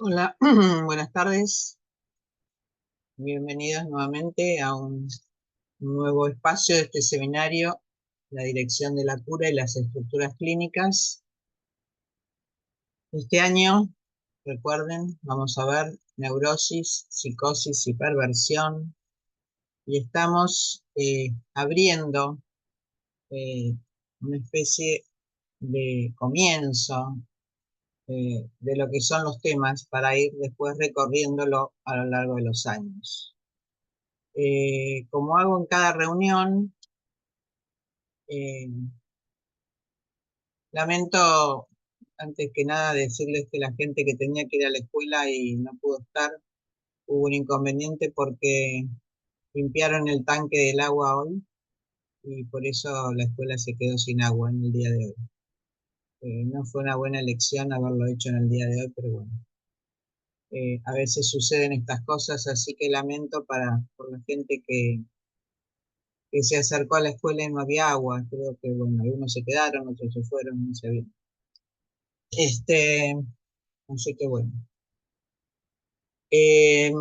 Hola, buenas tardes. Bienvenidos nuevamente a un nuevo espacio de este seminario, la dirección de la cura y las estructuras clínicas. Este año, recuerden, vamos a ver neurosis, psicosis y perversión, y estamos abriendo eh, una especie de comienzo de lo que son los temas para ir después recorriéndolo a lo largo de los años. Como hago en cada reunión, eh, lamento antes que nada decirles que la gente que tenía que ir a la escuela y no pudo estar, hubo un inconveniente porque limpiaron el tanque del agua hoy y por eso la escuela se quedó sin agua en el día de hoy. No fue una buena elección haberlo hecho en el día de hoy, pero bueno, a veces suceden estas cosas, así que lamento por la gente que se acercó a la escuela y no había agua. Creo que, bueno, algunos se quedaron, otros se fueron, no sé bien. Así que bueno. Eh,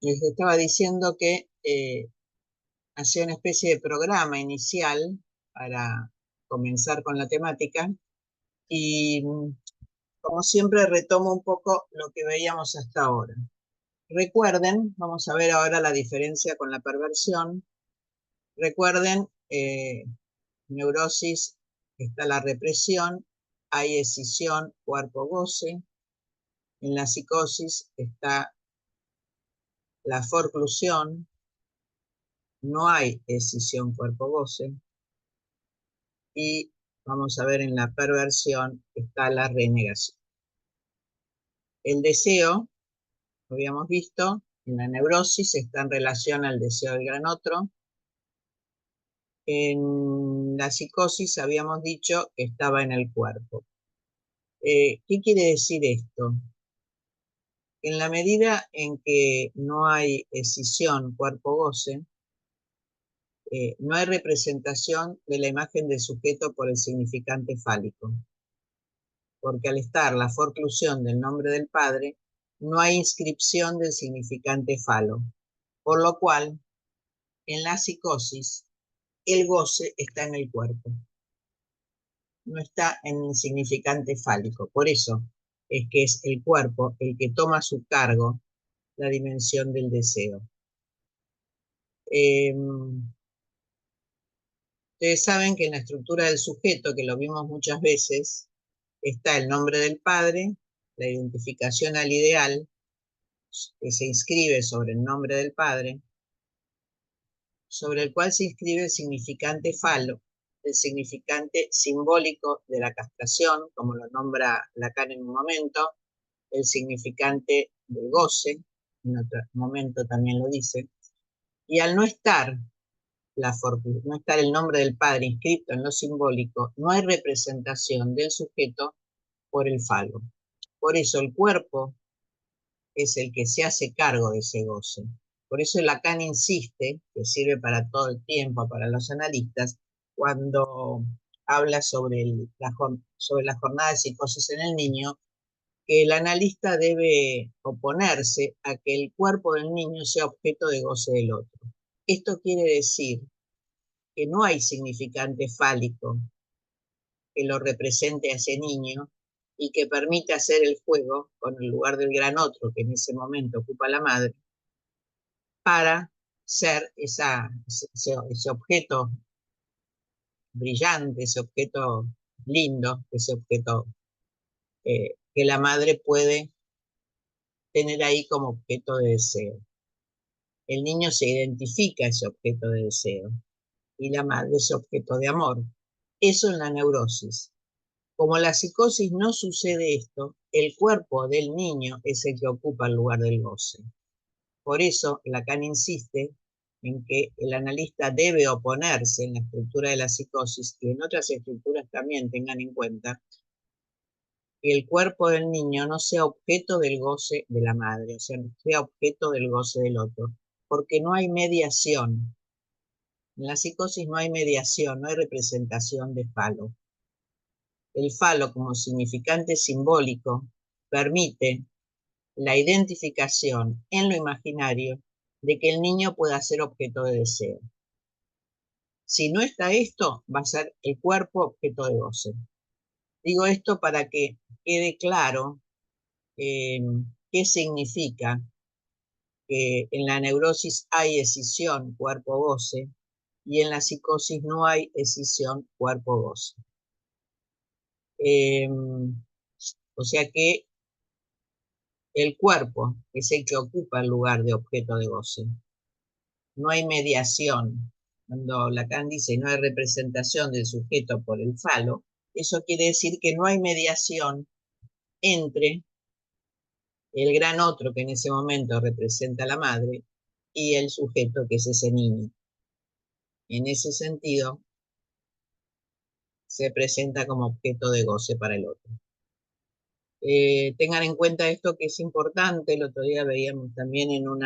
Les estaba diciendo que hacía una especie de programa inicial para comenzar con la temática y como siempre retomo un poco lo que veíamos hasta ahora. Recuerden, vamos a ver ahora la diferencia con la perversión. Recuerden, neurosis, está la represión, hay escisión, cuerpo goce. En la psicosis está la forclusión, no hay escisión cuerpo goce. Y vamos a ver en la perversión está la renegación. El deseo, lo habíamos visto, en la neurosis está en relación al deseo del gran otro. En la psicosis habíamos dicho que estaba en el cuerpo. ¿Qué quiere decir esto? En la medida en que no hay escisión cuerpo-goce, no hay representación de la imagen del sujeto por el significante fálico, porque al estar la forclusión del nombre del padre, no hay inscripción del significante falo, por lo cual, en la psicosis, el goce está en el cuerpo, no está en el significante fálico. Por eso es que es el cuerpo el que toma a su cargo la dimensión del deseo. Ustedes saben que en la estructura del sujeto, que lo vimos muchas veces, está el nombre del padre, la identificación al ideal, que se inscribe sobre el nombre del padre, sobre el cual se inscribe el significante falo, el significante simbólico de la castración, como lo nombra Lacan en un momento, el significante del goce, en otro momento también lo dice, y al no estar no estar el nombre del padre inscrito en lo simbólico, no hay representación del sujeto por el falo. Por eso el cuerpo es el que se hace cargo de ese goce. Por eso Lacan insiste, que sirve para todo el tiempo, para los analistas, cuando habla sobre la jornada de psicosis en el niño, que el analista debe oponerse a que el cuerpo del niño sea objeto de goce del otro. Esto quiere decir que no hay significante fálico que lo represente a ese niño y que permite hacer el juego con el lugar del gran otro que en ese momento ocupa la madre, para ser ese objeto brillante, ese objeto lindo, ese objeto que la madre puede tener ahí como objeto de deseo. El niño se identifica ese objeto de deseo y la madre ese objeto de amor. Eso en la neurosis. Como en la psicosis no sucede esto, el cuerpo del niño es el que ocupa el lugar del goce. Por eso Lacan insiste en que el analista debe oponerse en la estructura de la psicosis y en otras estructuras también tengan en cuenta que el cuerpo del niño no sea objeto del goce de la madre, o sea, no sea objeto del goce del otro, porque no hay mediación. En la psicosis no hay mediación, no hay representación de falo. el falo como significante simbólico permite la identificación en lo imaginario de que el niño pueda ser objeto de deseo. Si no está esto, va a ser el cuerpo objeto de goce. Digo esto para que quede claro qué significa que en la neurosis hay escisión cuerpo-goce y en la psicosis no hay escisión cuerpo-goce. O sea que el cuerpo es el que ocupa el lugar de objeto de goce. No hay mediación. Cuando Lacan dice no hay representación del sujeto por el falo, eso quiere decir que no hay mediación entre el gran otro que en ese momento representa a la madre y el sujeto que es ese niño. En ese sentido, se presenta como objeto de goce para el otro. Tengan en cuenta esto que es importante. El otro día veíamos también en un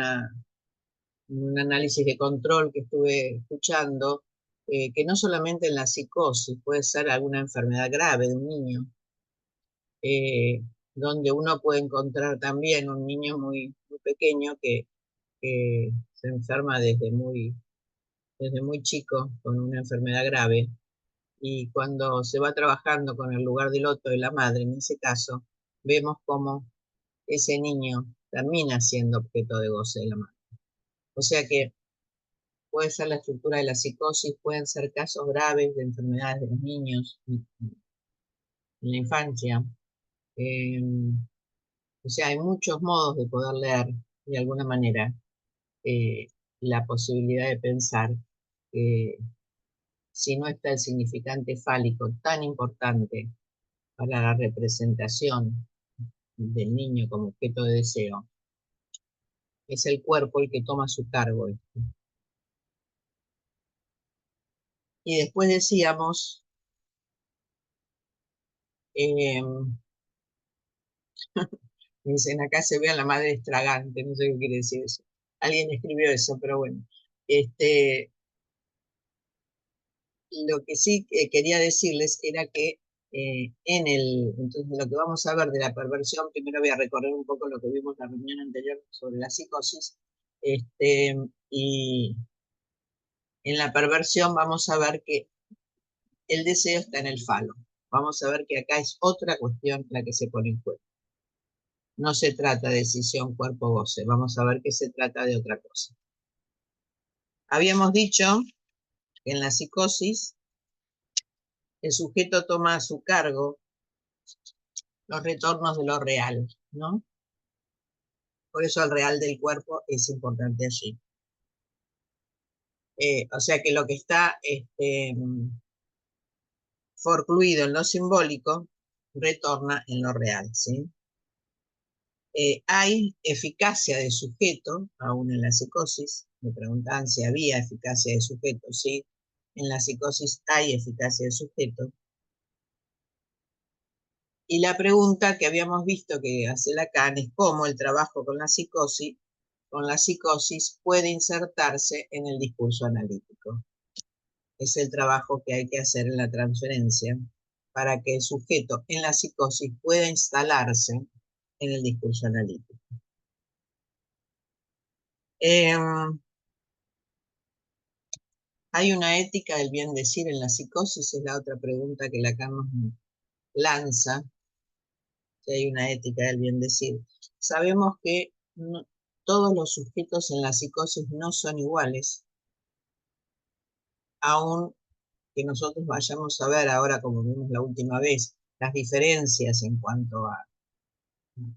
análisis de control que estuve escuchando, que no solamente en la psicosis, puede ser alguna enfermedad grave de un niño, donde uno puede encontrar también un niño muy, muy pequeño que se enferma desde muy chico con una enfermedad grave, y cuando se va trabajando con el lugar del otro de la madre, en ese caso, vemos cómo ese niño termina siendo objeto de goce de la madre. O sea que puede ser la estructura de la psicosis, pueden ser casos graves de enfermedades de los niños en la infancia. O sea, hay muchos modos de poder leer de alguna manera la posibilidad de pensar que si no está el significante fálico tan importante para la representación del niño como objeto de deseo, es el cuerpo el que toma su cargo. Y después decíamos, eh, dicen acá se ve a la madre estragante, no sé qué quiere decir eso. Alguien escribió eso, pero bueno. Lo que sí quería decirles era que entonces lo que vamos a ver de la perversión, primero voy a recorrer un poco lo que vimos en la reunión anterior sobre la psicosis, y en la perversión vamos a ver que el deseo está en el falo. Vamos a ver que acá es otra cuestión la que se pone en juego. No se trata de decisión cuerpo-goce, vamos a ver que se trata de otra cosa. Habíamos dicho que en la psicosis el sujeto toma a su cargo los retornos de lo real, ¿no? Por eso el real del cuerpo es importante allí. O sea que lo que está forcluido en lo simbólico retorna en lo real, ¿sí? Hay eficacia de sujeto, aún en la psicosis. Me preguntaban si había eficacia de sujeto. Sí, en la psicosis hay eficacia de sujeto. Y la pregunta que habíamos visto que hace Lacan es cómo el trabajo con la psicosis puede insertarse en el discurso analítico. Es el trabajo que hay que hacer en la transferencia para que el sujeto en la psicosis pueda instalarse en el discurso analítico. ¿Hay una ética del bien decir en la psicosis? Es la otra pregunta que Lacan nos lanza. Si hay una ética del bien decir. Sabemos que todos los sujetos en la psicosis no son iguales, aun que nosotros vayamos a ver ahora, como vimos la última vez, las diferencias en cuanto a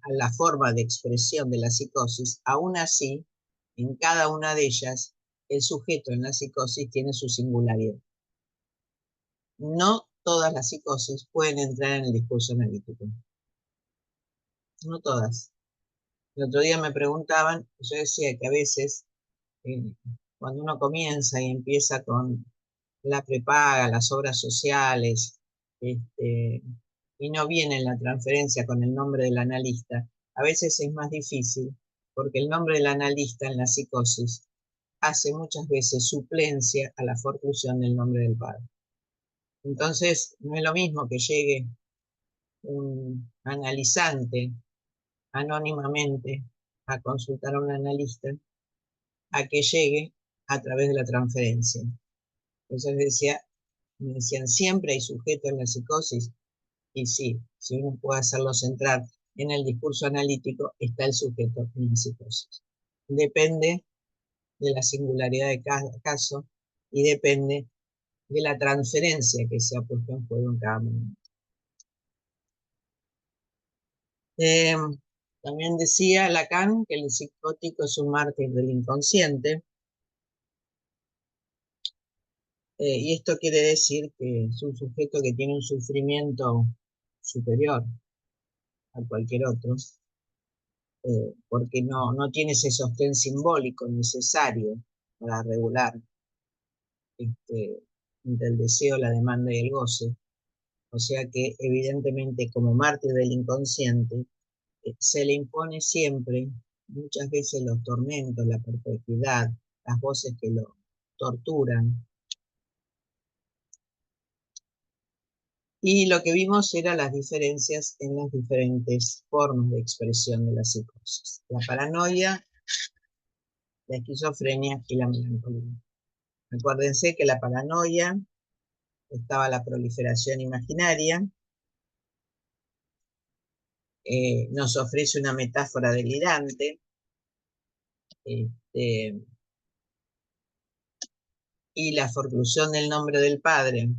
la forma de expresión de la psicosis. Aún así, en cada una de ellas, el sujeto en la psicosis tiene su singularidad. No todas las psicosis pueden entrar en el discurso analítico. No todas. El otro día me preguntaban, yo decía que a veces, cuando uno comienza y empieza con la prepaga, las obras sociales, y no viene en la transferencia con el nombre del analista, a veces es más difícil, porque el nombre del analista en la psicosis hace muchas veces suplencia a la forclusión del nombre del padre. Entonces, no es lo mismo que llegue un analizante anónimamente a consultar a un analista a que llegue a través de la transferencia. Entonces me decían, siempre hay sujeto en la psicosis, y sí, si uno puede hacerlo centrar en el discurso analítico, está el sujeto en la psicosis. Depende de la singularidad de cada caso y depende de la transferencia que se ha puesto en juego en cada momento. Eh, También decía Lacan que el psicótico es un mártir del inconsciente, y esto quiere decir que es un sujeto que tiene un sufrimiento superior a cualquier otro, porque no tiene ese sostén simbólico necesario para regular entre el deseo, la demanda y el goce. O sea que evidentemente como mártir del inconsciente se le impone siempre, muchas veces los tormentos, la perpetuidad, las voces que lo torturan. Y lo que vimos eran las diferencias en las diferentes formas de expresión de la psicosis. La paranoia, la esquizofrenia y la melancolía. Acuérdense que la paranoia estaba la proliferación imaginaria, nos ofrece una metáfora delirante, este, y la forclusión del nombre del padre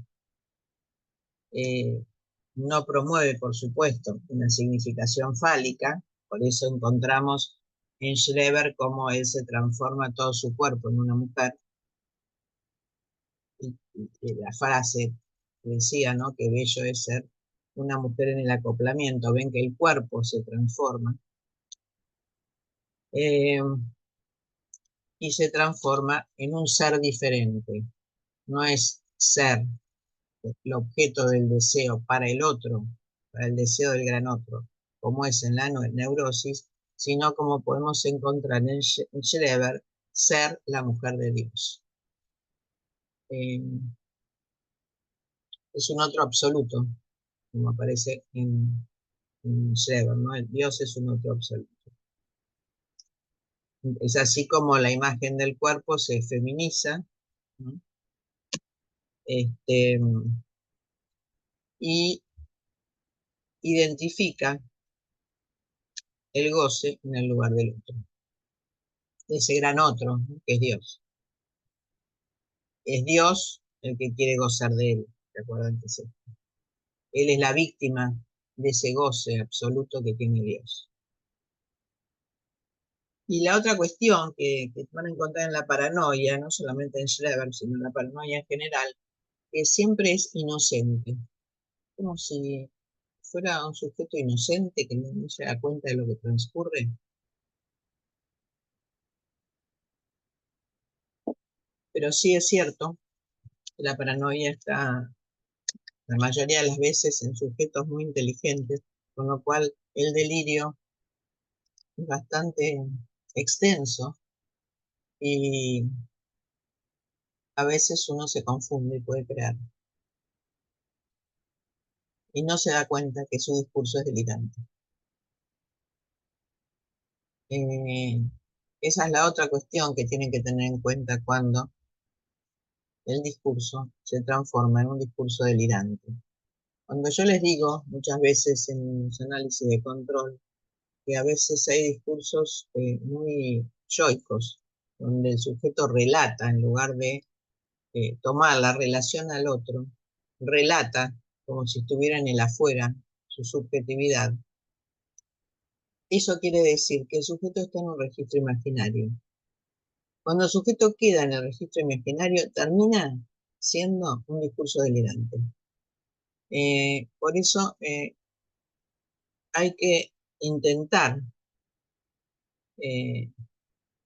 no promueve, por supuesto, una significación fálica, por eso encontramos en Schreber cómo él se transforma todo su cuerpo en una mujer, y la frase que decía, ¿no?, que bello es ser una mujer en el acoplamiento, ven que el cuerpo se transforma, eh, y se transforma en un ser diferente, no es ser el objeto del deseo para el otro, para el deseo del gran otro, como es en la neurosis, sino como podemos encontrar en Schreber, ser la mujer de Dios. Eh, es un otro absoluto, como aparece en Schreber, ¿no? El Dios es un otro absoluto. Es así como la imagen del cuerpo se feminiza, ¿no? Este, y identifica el goce en el lugar del otro, de ese gran otro, ¿no?, que es Dios. Es Dios el que quiere gozar de él, ¿se acuerdan que sí? Él es la víctima de ese goce absoluto que tiene Dios. Y la otra cuestión que van a encontrar en la paranoia, no solamente en Schreber, sino en la paranoia en general, que siempre es inocente, como si fuera un sujeto inocente que no se da cuenta de lo que transcurre. Pero sí es cierto que la paranoia está la mayoría de las veces en sujetos muy inteligentes, con lo cual el delirio es bastante extenso y a veces uno se confunde y puede creer y no se da cuenta que su discurso es delirante. Eh, Esa es la otra cuestión que tienen que tener en cuenta cuando el discurso se transforma en un discurso delirante. Cuando yo les digo muchas veces en los análisis de control que a veces hay discursos muy yoicos, donde el sujeto relata en lugar de tomar la relación al otro, relata como si estuviera en el afuera, su subjetividad. Eso quiere decir que el sujeto está en un registro imaginario. Cuando el sujeto queda en el registro imaginario, termina siendo un discurso delirante. Por eso hay que intentar eh,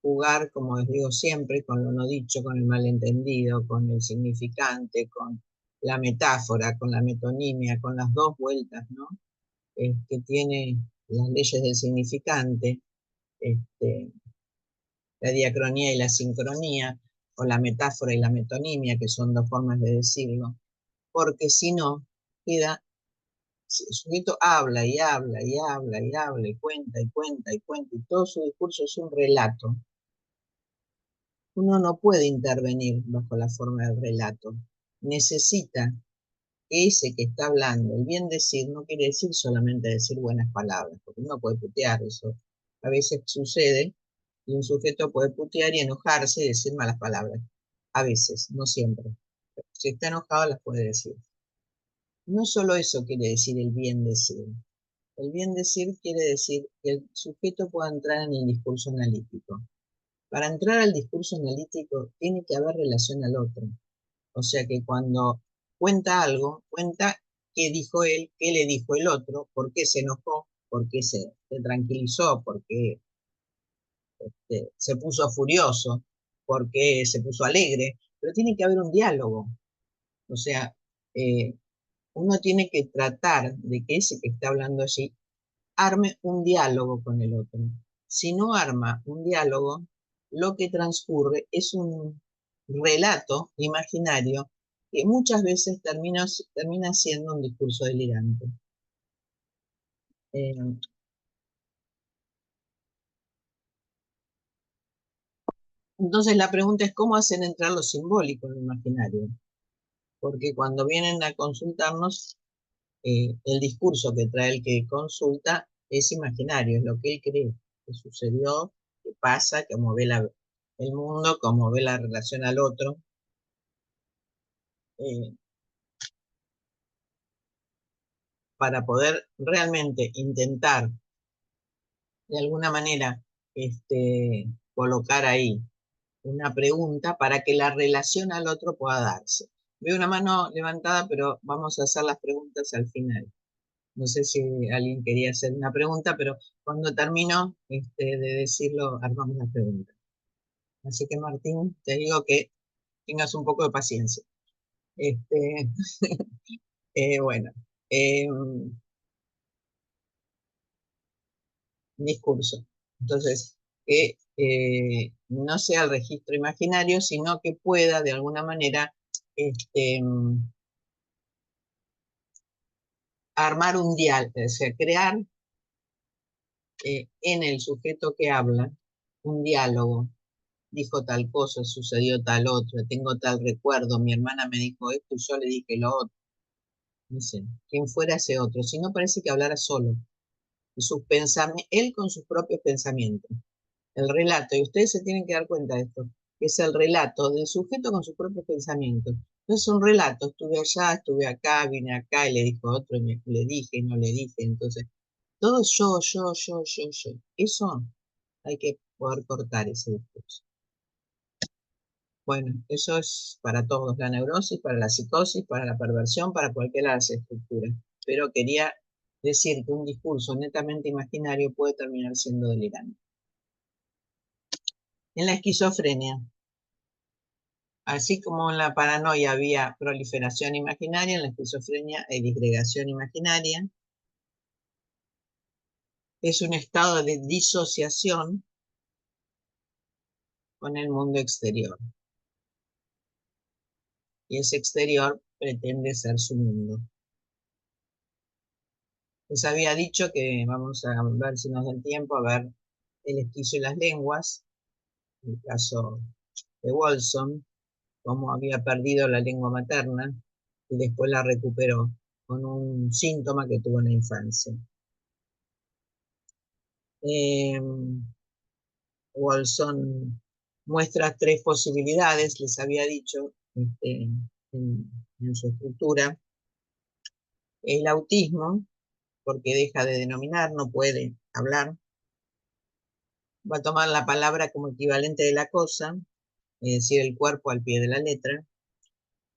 jugar, como les digo siempre, con lo no dicho, con el malentendido, con el significante, con la metáfora, con la metonimia, con las dos vueltas, ¿no?, que tiene las leyes del significante, la diacronía y la sincronía, o la metáfora y la metonimia, que son dos formas de decirlo, porque si no, queda el sujeto habla y habla y habla y habla y cuenta y cuenta y cuenta y todo su discurso es un relato. Uno no puede intervenir bajo la forma del relato. Necesita ese que está hablando. El bien decir no quiere decir solamente decir buenas palabras, porque uno puede putear eso. A veces sucede y un sujeto puede putear y enojarse y decir malas palabras. A veces, no siempre. Pero si está enojado las puede decir. No solo eso quiere decir el bien decir. El bien decir quiere decir que el sujeto pueda entrar en el discurso analítico. Para entrar al discurso analítico tiene que haber relación al otro. O sea que cuando cuenta algo, cuenta qué dijo él, qué le dijo el otro, por qué se enojó, por qué se tranquilizó, por qué se puso furioso, por qué se puso alegre, pero tiene que haber un diálogo. O sea, eh, uno tiene que tratar de que ese que está hablando allí arme un diálogo con el otro. Si no arma un diálogo, lo que transcurre es un relato imaginario que muchas veces termina siendo un discurso delirante. Eh, entonces la pregunta es cómo hacen entrar lo simbólico en lo imaginario, porque cuando vienen a consultarnos, el discurso que trae el que consulta es imaginario, es lo que él cree que sucedió, que pasa, cómo ve el mundo, cómo ve la relación al otro. eh, para poder realmente intentar de alguna manera colocar ahí una pregunta para que la relación al otro pueda darse. Veo una mano levantada, pero vamos a hacer las preguntas al final. No sé si alguien quería hacer una pregunta, pero cuando termino de decirlo, armamos la pregunta. Así que Martín, te digo que tengas un poco de paciencia. Este, bueno, discurso. Entonces, que no sea el registro imaginario, sino que pueda de alguna manera armar un diálogo, o sea, crear en el sujeto que habla un diálogo. Dijo tal cosa, sucedió tal otra, tengo tal recuerdo, mi hermana me dijo esto y yo le dije lo otro. No sé, quien fuera ese otro, si no parece que hablara solo, él con sus propios pensamientos. El relato, y ustedes se tienen que dar cuenta de esto, que es el relato del sujeto con sus propios pensamientos. No es un relato, estuve allá, estuve acá, vine acá y le dijo otro, y le dije y no le dije. Entonces, todo yo. Eso hay que poder cortar ese discurso. Bueno, eso es para todos, la neurosis, para la psicosis, para la perversión, para cualquiera de las estructuras. Pero quería decir que un discurso netamente imaginario puede terminar siendo delirante. En la esquizofrenia, así como en la paranoia había proliferación imaginaria, en la esquizofrenia hay disgregación imaginaria. Es un estado de disociación con el mundo exterior. Y ese exterior pretende ser su mundo. Les había dicho que vamos a ver si nos da el tiempo a ver el esquizo y las lenguas, el caso de Wolfson, cómo había perdido la lengua materna y después la recuperó con un síntoma que tuvo en la infancia. Wolfson muestra tres posibilidades, les había dicho en su estructura. El autismo, porque deja de denominar, no puede hablar, va a tomar la palabra como equivalente de la cosa, es decir, el cuerpo al pie de la letra,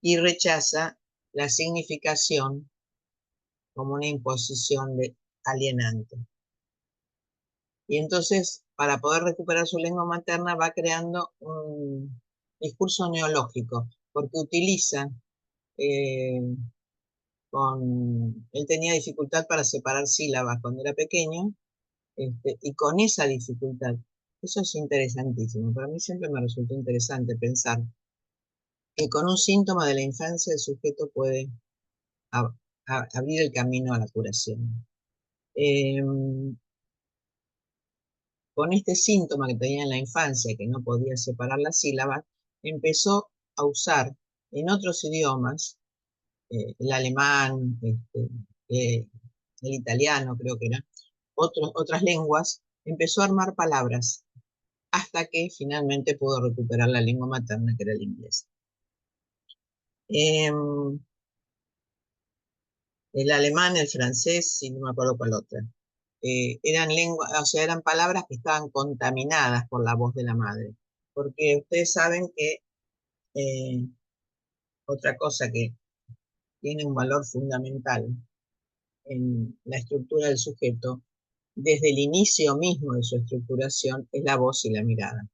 y rechaza la significación como una imposición alienante. Y entonces, para poder recuperar su lengua materna, va creando un discurso neológico, porque utiliza, eh, él tenía dificultad para separar sílabas cuando era pequeño, y con esa dificultad, eso es interesantísimo. Para mí siempre me resultó interesante pensar que con un síntoma de la infancia el sujeto puede abrir el camino a la curación. Con este síntoma que tenía en la infancia, que no podía separar las sílabas, empezó a usar en otros idiomas, el alemán, el italiano creo que era, otras lenguas, empezó a armar palabras hasta que finalmente pudo recuperar la lengua materna, que era el inglés. El alemán, el francés, y no me acuerdo cuál otra. Eran lenguas, o sea, eran palabras que estaban contaminadas por la voz de la madre. Porque ustedes saben que otra cosa que tiene un valor fundamental en la estructura del sujeto, desde el inicio mismo de su estructuración, es la voz y la mirada.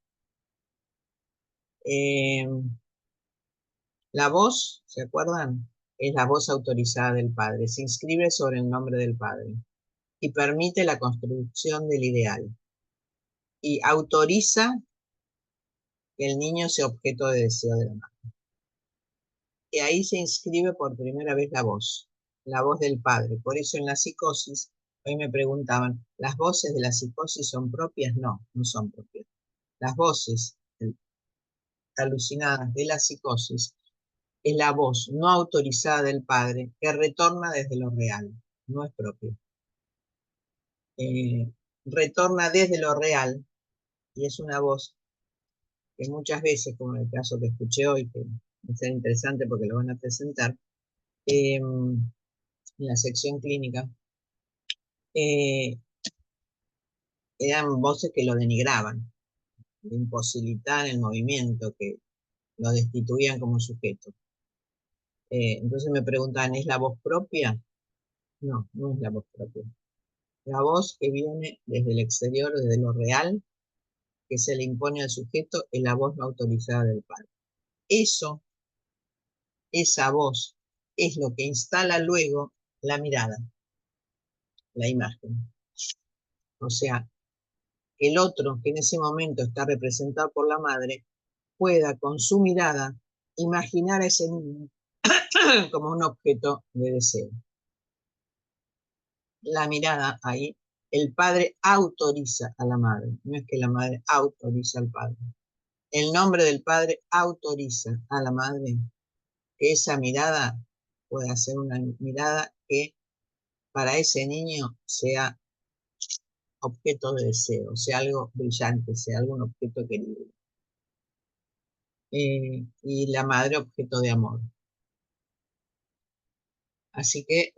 La voz, ¿se acuerdan? Es la voz autorizada del padre, se inscribe sobre el nombre del padre y permite la construcción del ideal y autoriza que el niño sea objeto de deseo de la madre. Y ahí se inscribe por primera vez la voz del padre. Por eso en la psicosis, hoy me preguntaban, ¿las voces de la psicosis son propias? No, no son propias. Las voces alucinadas de la psicosis es la voz no autorizada del padre que retorna desde lo real, no es propia. Retorna desde lo real y es una voz que muchas veces, como en el caso que escuché hoy, que va a ser interesante porque lo van a presentar, en la sección clínica, eran voces que lo denigraban, le imposibilitaban el movimiento, que lo destituían como sujeto. Entonces me preguntaban, ¿es la voz propia? No, no es la voz propia. La voz que viene desde el exterior, desde lo real, que se le impone al sujeto, es la voz no autorizada del padre. Esa voz, es lo que instala luego la mirada, la imagen. O sea, el otro, que en ese momento está representado por la madre, pueda con su mirada imaginar a ese niño como un objeto de deseo. La mirada ahí, el padre autoriza a la madre, no es que la madre autoriza al padre. El nombre del padre autoriza a la madre que esa mirada pueda ser una mirada que para ese niño sea objeto de deseo, sea algo brillante, sea algún objeto querido. Y la madre objeto de amor. Así que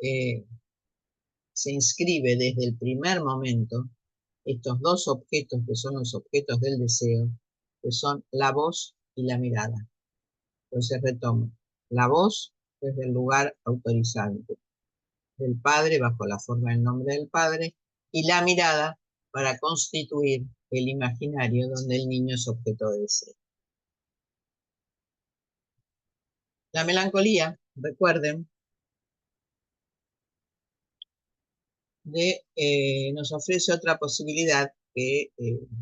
se inscribe desde el primer momento estos dos objetos que son los objetos del deseo, que son la voz y la mirada. Entonces retomo, la voz desde el lugar autorizante del padre bajo la forma del nombre del padre y la mirada para constituir el imaginario donde el niño es objeto de deseo. La melancolía, recuerden, nos ofrece otra posibilidad que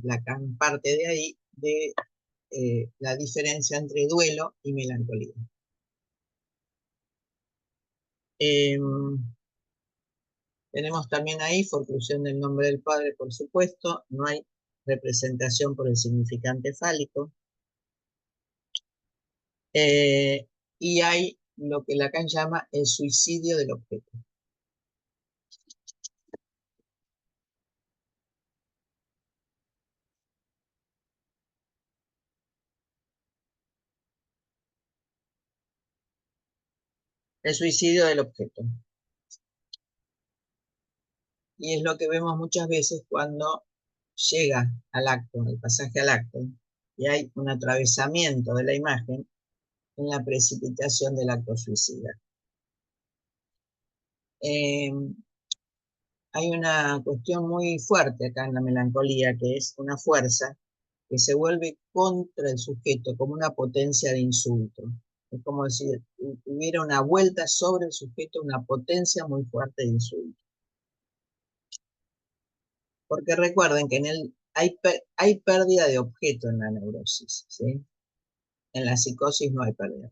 Lacan parte de ahí, de la diferencia entre duelo y melancolía. Tenemos también ahí forclusión del nombre del padre, por supuesto, no hay representación por el significante fálico, y hay lo que Lacan llama el suicidio del objeto. El suicidio del objeto. Y es lo que vemos muchas veces cuando llega al acto, el pasaje al acto, y hay un atravesamiento de la imagen en la precipitación del acto suicida. Hay una cuestión muy fuerte acá en la melancolía, que es una fuerza que se vuelve contra el sujeto como una potencia de insulto. Es como si hubiera una vuelta sobre el sujeto, una potencia muy fuerte de insulto. Porque recuerden que hay pérdida de objeto en la neurosis, ¿sí? En la psicosis no hay pérdida.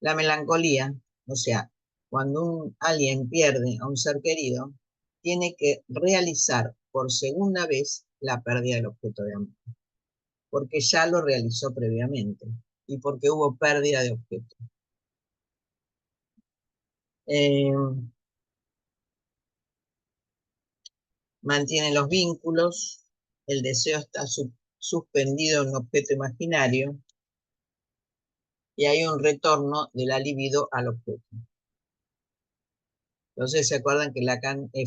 La melancolía, o sea, Cuando alguien pierde a un ser querido, tiene que realizar por segunda vez la pérdida del objeto de amor, porque ya lo realizó previamente y porque hubo pérdida de objeto. Eh, Mantiene los vínculos, el deseo está suspendido en un objeto imaginario y hay un retorno de la libido al objeto. Entonces, ¿se acuerdan que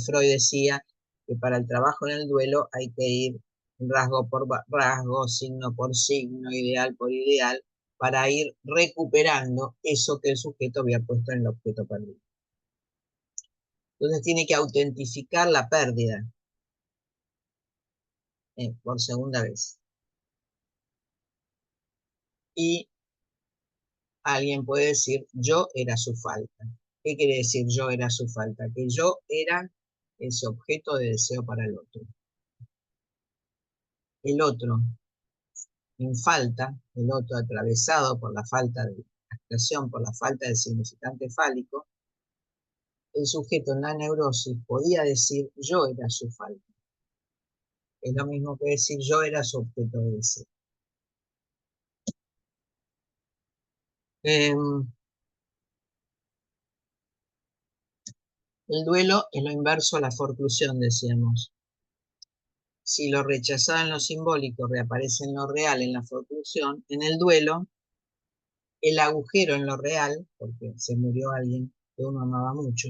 Freud decía que para el trabajo en el duelo hay que ir rasgo por rasgo, signo por signo, ideal por ideal, para ir recuperando eso que el sujeto había puesto en el objeto perdido? Entonces tiene que autentificar la pérdida por segunda vez. Y alguien puede decir, yo era su falta. ¿Qué quiere decir yo era su falta? Que yo era ese objeto de deseo para el otro. El otro en falta, el otro atravesado por la falta de acción, por la falta de significante fálico, el sujeto en la neurosis podía decir yo era su falta. Es lo mismo que decir yo era su objeto de deseo. El duelo es lo inverso a la forclusión, decíamos. Si lo rechazado en lo simbólico reaparece en lo real, en la forclusión, en el duelo, el agujero en lo real, porque se murió alguien que uno amaba mucho,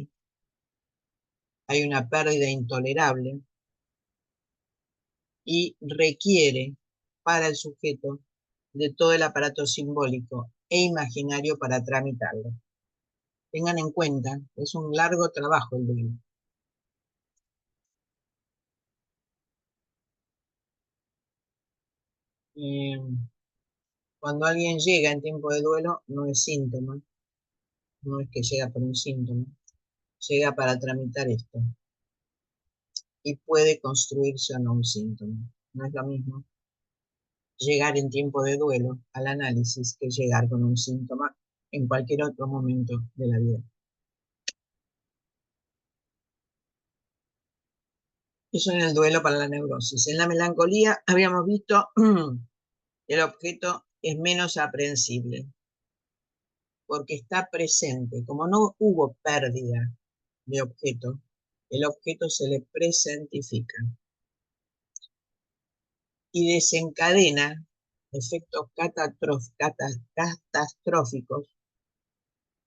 hay una pérdida intolerable y requiere para el sujeto de todo el aparato simbólico e imaginario para tramitarlo. Tengan en cuenta, es un largo trabajo el duelo. Eh, Cuando alguien llega en tiempo de duelo, no es síntoma, no es que llega por un síntoma, llega para tramitar esto y puede construirse o no un síntoma. No es lo mismo llegar en tiempo de duelo al análisis que llegar con un síntoma en cualquier otro momento de la vida. Eso en el duelo para la neurosis. En la melancolía habíamos visto el objeto es menos aprehensible porque está presente. Como no hubo pérdida de objeto, el objeto se le presentifica y desencadena efectos catastróficos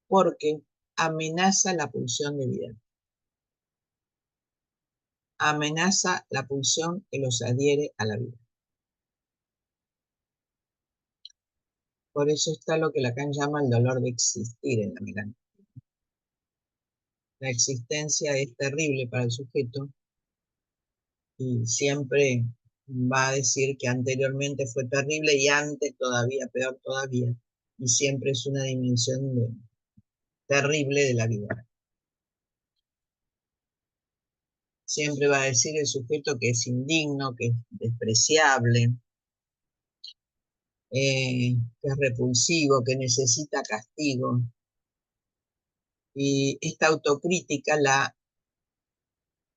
porque amenaza la pulsión de vida. Amenaza la pulsión que los adhiere a la vida. Por eso está lo que Lacan llama el dolor de existir en la melancolía. La existencia es terrible para el sujeto y siempre va a decir que anteriormente fue terrible y antes todavía, peor todavía, y siempre es una dimensión terrible de la vida. Siempre va a decir el sujeto que es indigno, que es despreciable, que es repulsivo, que necesita castigo. Y esta autocrítica la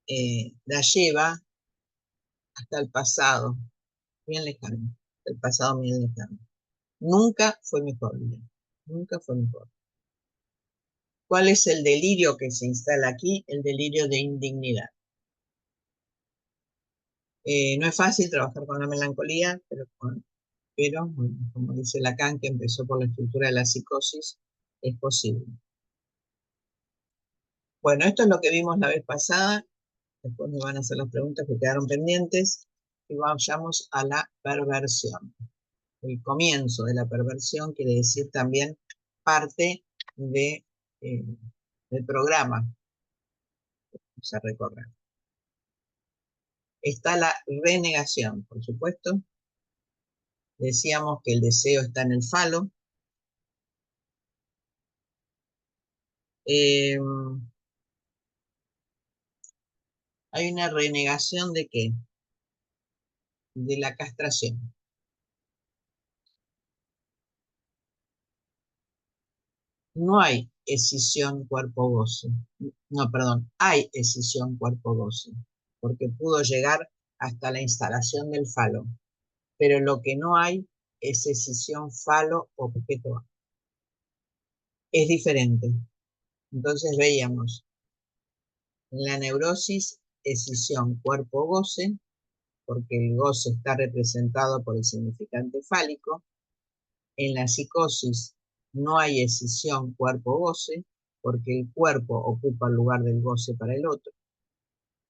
lleva hasta el pasado, bien lejano, el pasado bien lejano. Nunca fue mejor, bien. Nunca fue mejor. ¿Cuál es el delirio que se instala aquí? El delirio de indignidad. No es fácil trabajar con la melancolía, pero bueno, como dice Lacan, que empezó por la estructura de la psicosis, es posible. Bueno, esto es lo que vimos la vez pasada. Después me van a hacer las preguntas que quedaron pendientes. Y vayamos a la perversión. El comienzo de la perversión quiere decir también parte de, del programa que vamos a recorrer. Está la renegación, por supuesto. Decíamos que el deseo está en el falo. Eh, Hay una renegación de ¿qué? De la castración. No hay escisión cuerpo-goce. No, perdón, hay escisión cuerpo-goce, porque pudo llegar hasta la instalación del falo, pero lo que no hay es escisión falo-objeto. Es diferente. Entonces veíamos en la neurosis escisión cuerpo-goce, porque el goce está representado por el significante fálico. En la psicosis no hay escisión cuerpo-goce, porque el cuerpo ocupa el lugar del goce para el otro.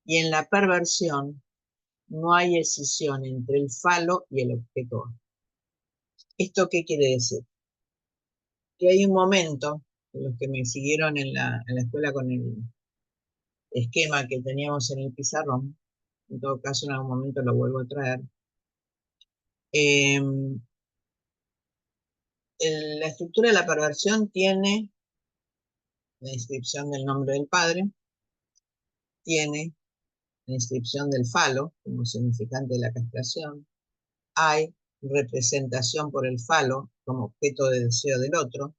Y en la perversión no hay escisión entre el falo y el objeto A. ¿Esto qué quiere decir? Que hay un momento, los que me siguieron en la escuela con el esquema que teníamos en el pizarrón, en todo caso en algún momento lo vuelvo a traer, la estructura de la perversión tiene la inscripción del nombre del padre, tiene la inscripción del falo como significante de la castración, hay representación por el falo como objeto de deseo del otro,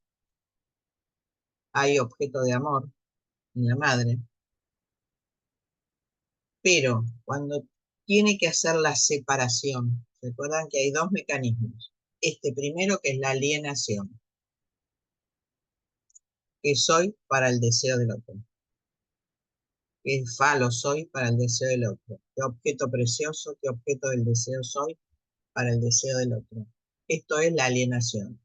hay objeto de amor en la madre, pero cuando tiene que hacer la separación, recuerdan que hay dos mecanismos. Este primero que es la alienación, que soy para el deseo del otro, que falo soy para el deseo del otro, qué objeto precioso, qué objeto del deseo soy para el deseo del otro. Esto es la alienación.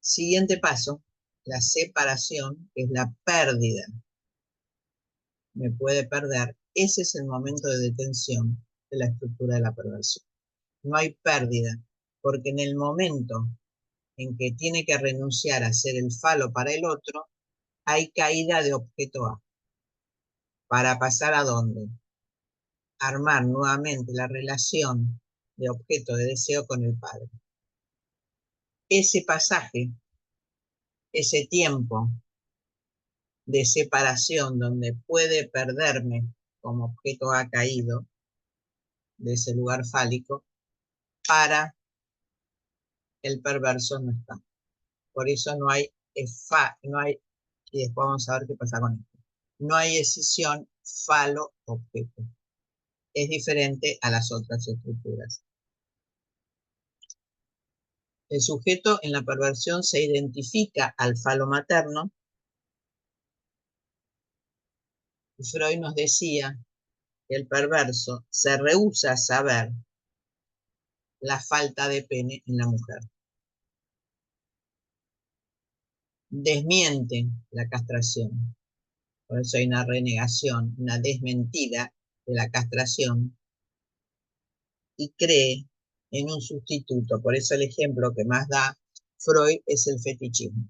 Siguiente paso, la separación, que es la pérdida. Me puede perder. Ese es el momento de detención de la estructura de la perversión. No hay pérdida, porque en el momento en que tiene que renunciar a ser el falo para el otro, hay caída de objeto A. ¿Para pasar a dónde? Armar nuevamente la relación de objeto de deseo con el padre. Ese pasaje, ese tiempo de separación donde puede perderme como objeto A caído de ese lugar fálico, para el perverso no está. Por eso no hay, no hay, y después vamos a ver qué pasa con esto. No hay escisión falo-objeto. Es diferente a las otras estructuras. El sujeto en la perversión se identifica al falo materno. Freud nos decía que el perverso se rehúsa a saber la falta de pene en la mujer. Desmiente la castración. Por eso hay una renegación, una desmentida de la castración, y cree en un sustituto. Por eso el ejemplo que más da Freud es el fetichismo.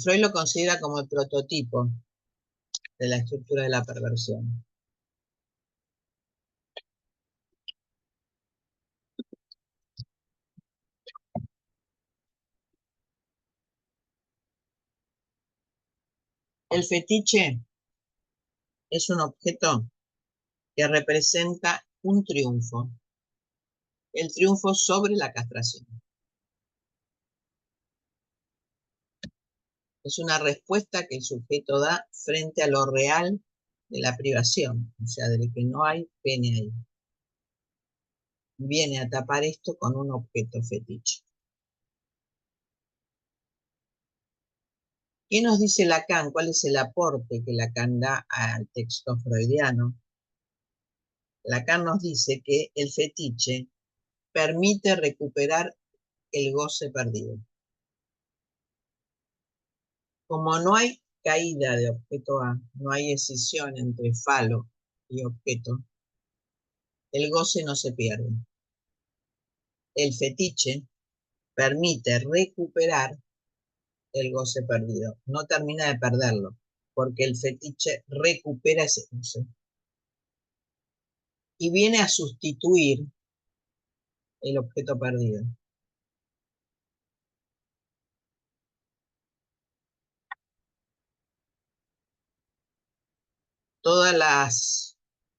Freud lo considera como el prototipo de la estructura de la perversión. El fetiche es un objeto que representa un triunfo, el triunfo sobre la castración. Es una respuesta que el sujeto da frente a lo real de la privación, o sea, de que no hay pene ahí. Viene a tapar esto con un objeto fetiche. ¿Qué nos dice Lacan? ¿Cuál es el aporte que Lacan da al texto freudiano? Lacan nos dice que el fetiche permite recuperar el goce perdido. Como no hay caída de objeto A, no hay escisión entre falo y objeto, el goce no se pierde. El fetiche permite recuperar el goce perdido. No termina de perderlo, porque el fetiche recupera ese goce y viene a sustituir el objeto perdido. Todas las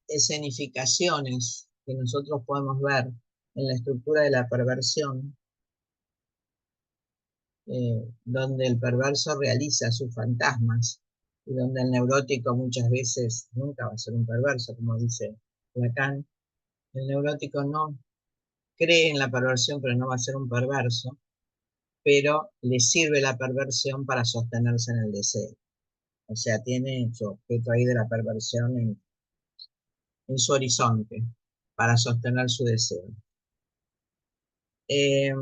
escenificaciones que nosotros podemos ver en la estructura de la perversión, donde el perverso realiza sus fantasmas y donde el neurótico muchas veces nunca va a ser un perverso, como dice Lacan. El neurótico no cree en la perversión, pero no va a ser un perverso, pero le sirve la perversión para sostenerse en el deseo. O sea, tiene su objeto ahí de la perversión en su horizonte para sostener su deseo. Eh,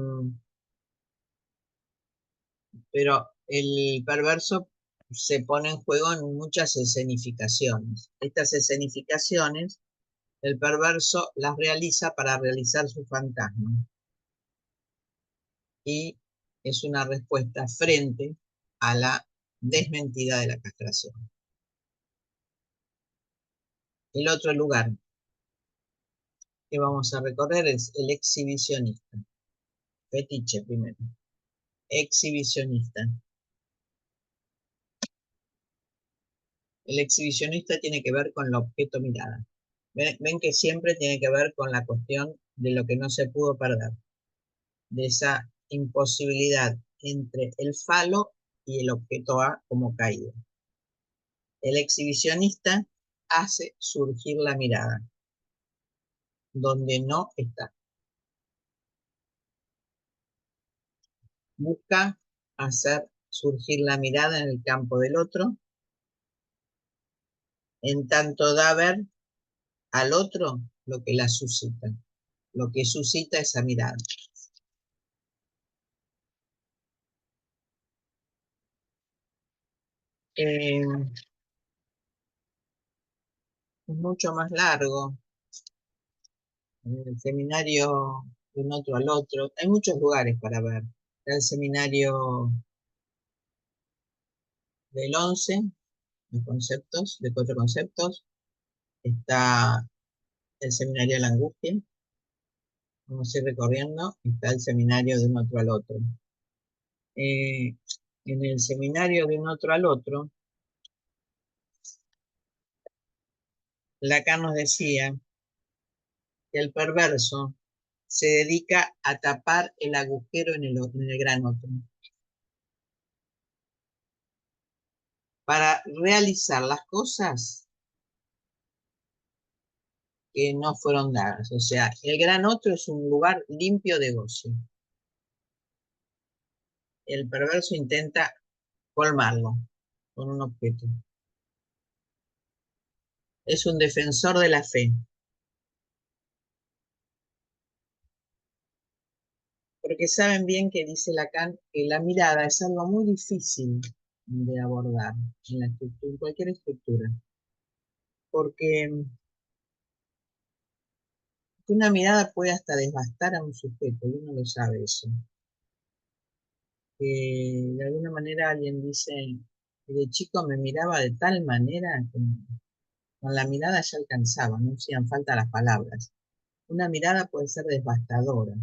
pero el perverso se pone en juego en muchas escenificaciones. Estas escenificaciones, el perverso las realiza para realizar su fantasma. Y es una respuesta frente a la desmentida de la castración. El otro lugar que vamos a recorrer es el exhibicionista. Fetiche primero. Exhibicionista. El exhibicionista tiene que ver con el objeto mirada. Ven que siempre tiene que ver con la cuestión de lo que no se pudo perder, de esa imposibilidad entre el falo y el objeto A como caído. El exhibicionista hace surgir la mirada, donde no está. Busca hacer surgir la mirada en el campo del otro, en tanto da a ver al otro lo que la suscita, lo que suscita esa mirada. Eh, es mucho más largo. En el seminario de un otro al otro, hay muchos lugares para ver. Está el seminario del 11, de conceptos, de 4 conceptos. Está el seminario de la angustia, vamos a ir recorriendo. Está el seminario de un otro al otro. En el seminario de un otro al otro, Lacan nos decía que el perverso se dedica a tapar el agujero en el gran otro, para realizar las cosas que no fueron dadas. O sea, el gran otro es un lugar limpio de goce. El perverso intenta colmarlo con un objeto. Es un defensor de la fe, porque saben bien que dice Lacan que la mirada es algo muy difícil de abordar en, en cualquier estructura, porque una mirada puede hasta devastar a un sujeto, y uno lo sabe eso. De alguna manera alguien dice, de chico me miraba de tal manera que con la mirada ya alcanzaba, no hacían falta las palabras. Una mirada puede ser devastadora.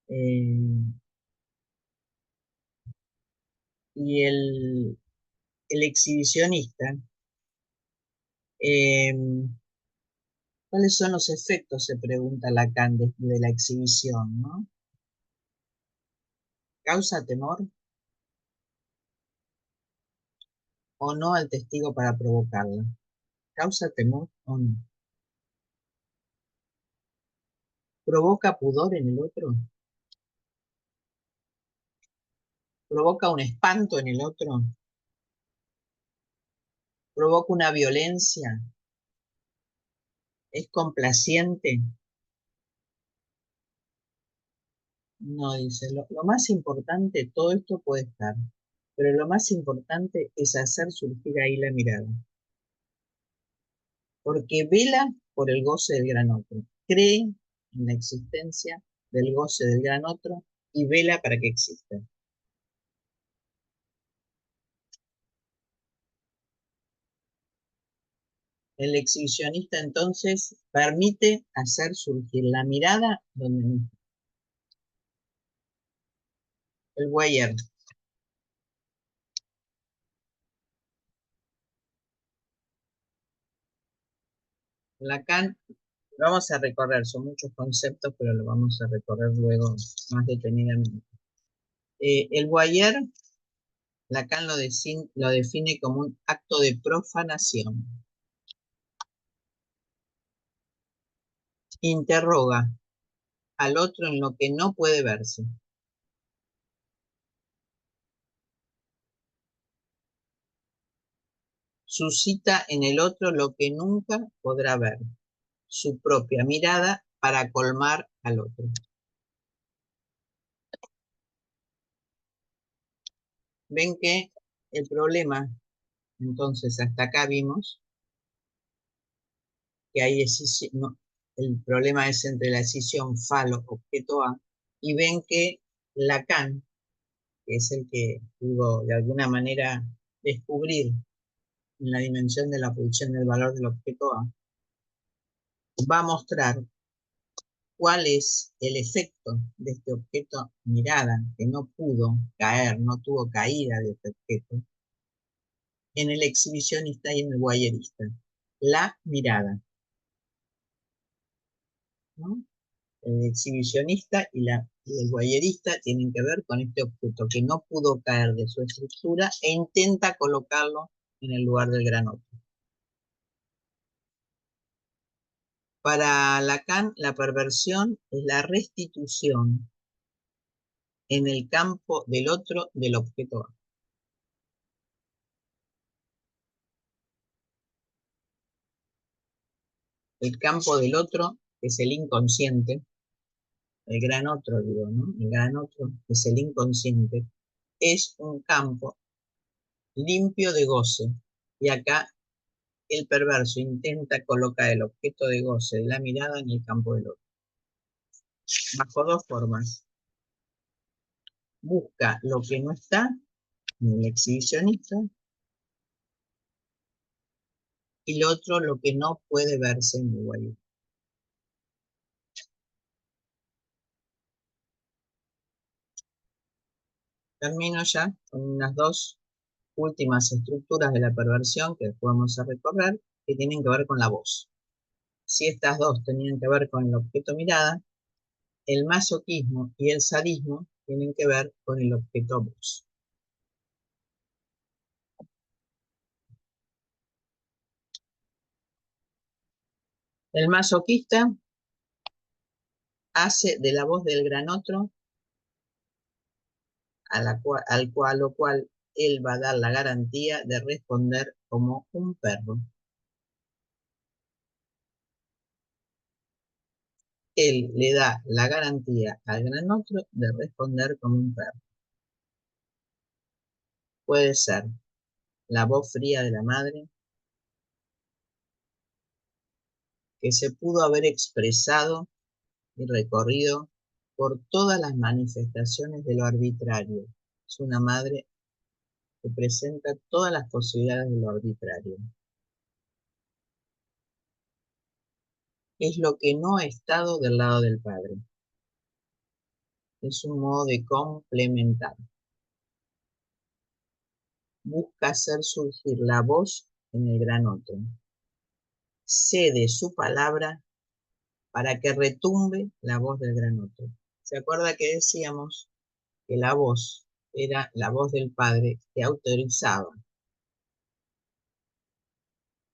Eh, y el exhibicionista, eh, ¿cuáles son los efectos? Se pregunta Lacan de la exhibición, ¿no? ¿Causa temor o no al testigo para provocarla? ¿Causa temor o no? ¿Provoca pudor en el otro? ¿Provoca un espanto en el otro? ¿Provoca una violencia? ¿Es complaciente? No, dice, lo más importante, todo esto puede estar, pero lo más importante es hacer surgir ahí la mirada, porque vela por el goce del gran otro, cree en la existencia del goce del gran otro y vela para que exista. El exhibicionista entonces permite hacer surgir la mirada donde no está. El Weyer, Lacan Vamos a recorrer, son muchos conceptos, pero lo vamos a recorrer luego más detenidamente. El Boyer, Lacan lo define como un acto de profanación. Interroga al otro en lo que no puede verse. Suscita en el otro lo que nunca podrá ver, su propia mirada para colmar al otro. Ven que el problema, entonces hasta acá vimos que hay decisión, no, el problema es entre la decisión falo-objeto A, y ven que Lacan, que es el que pudo de alguna manera descubrir en la dimensión de la posición del valor del objeto A, va a mostrar cuál es el efecto de este objeto mirada, que no pudo caer, no tuvo caída de este objeto, en el exhibicionista y en el voyerista. La mirada, ¿no? El exhibicionista y el voyerista tienen que ver con este objeto que no pudo caer de su estructura e intenta colocarlo en el lugar del gran otro. Para Lacan, la perversión es la restitución en el campo del otro del objeto A. El campo del otro es el inconsciente, el gran otro, digo, ¿no? El gran otro es el inconsciente, es un campo limpio de goce. Y acá el perverso intenta colocar el objeto de goce de la mirada en el campo del otro. Bajo dos formas. Busca lo que no está en el exhibicionista y lo otro lo que no puede verse en el guayú. Termino ya con unas dos últimas estructuras de la perversión que después vamos a recorrer, que tienen que ver con la voz. Si estas dos tenían que ver con el objeto mirada, el masoquismo y el sadismo tienen que ver con el objeto voz. El masoquista hace de la voz del gran otro, a lo cual él va a dar la garantía de responder como un perro. Él le da la garantía al gran otro de responder como un perro. Puede ser la voz fría de la madre, que se pudo haber expresado y recorrido por todas las manifestaciones de lo arbitrario. Es una madre que presenta todas las posibilidades de lo arbitrario. Es lo que no ha estado del lado del padre. Es un modo de complementar. Busca hacer surgir la voz en el gran otro. Cede su palabra para que retumbe la voz del gran otro. ¿Se acuerda que decíamos que la voz era la voz del padre que autorizaba?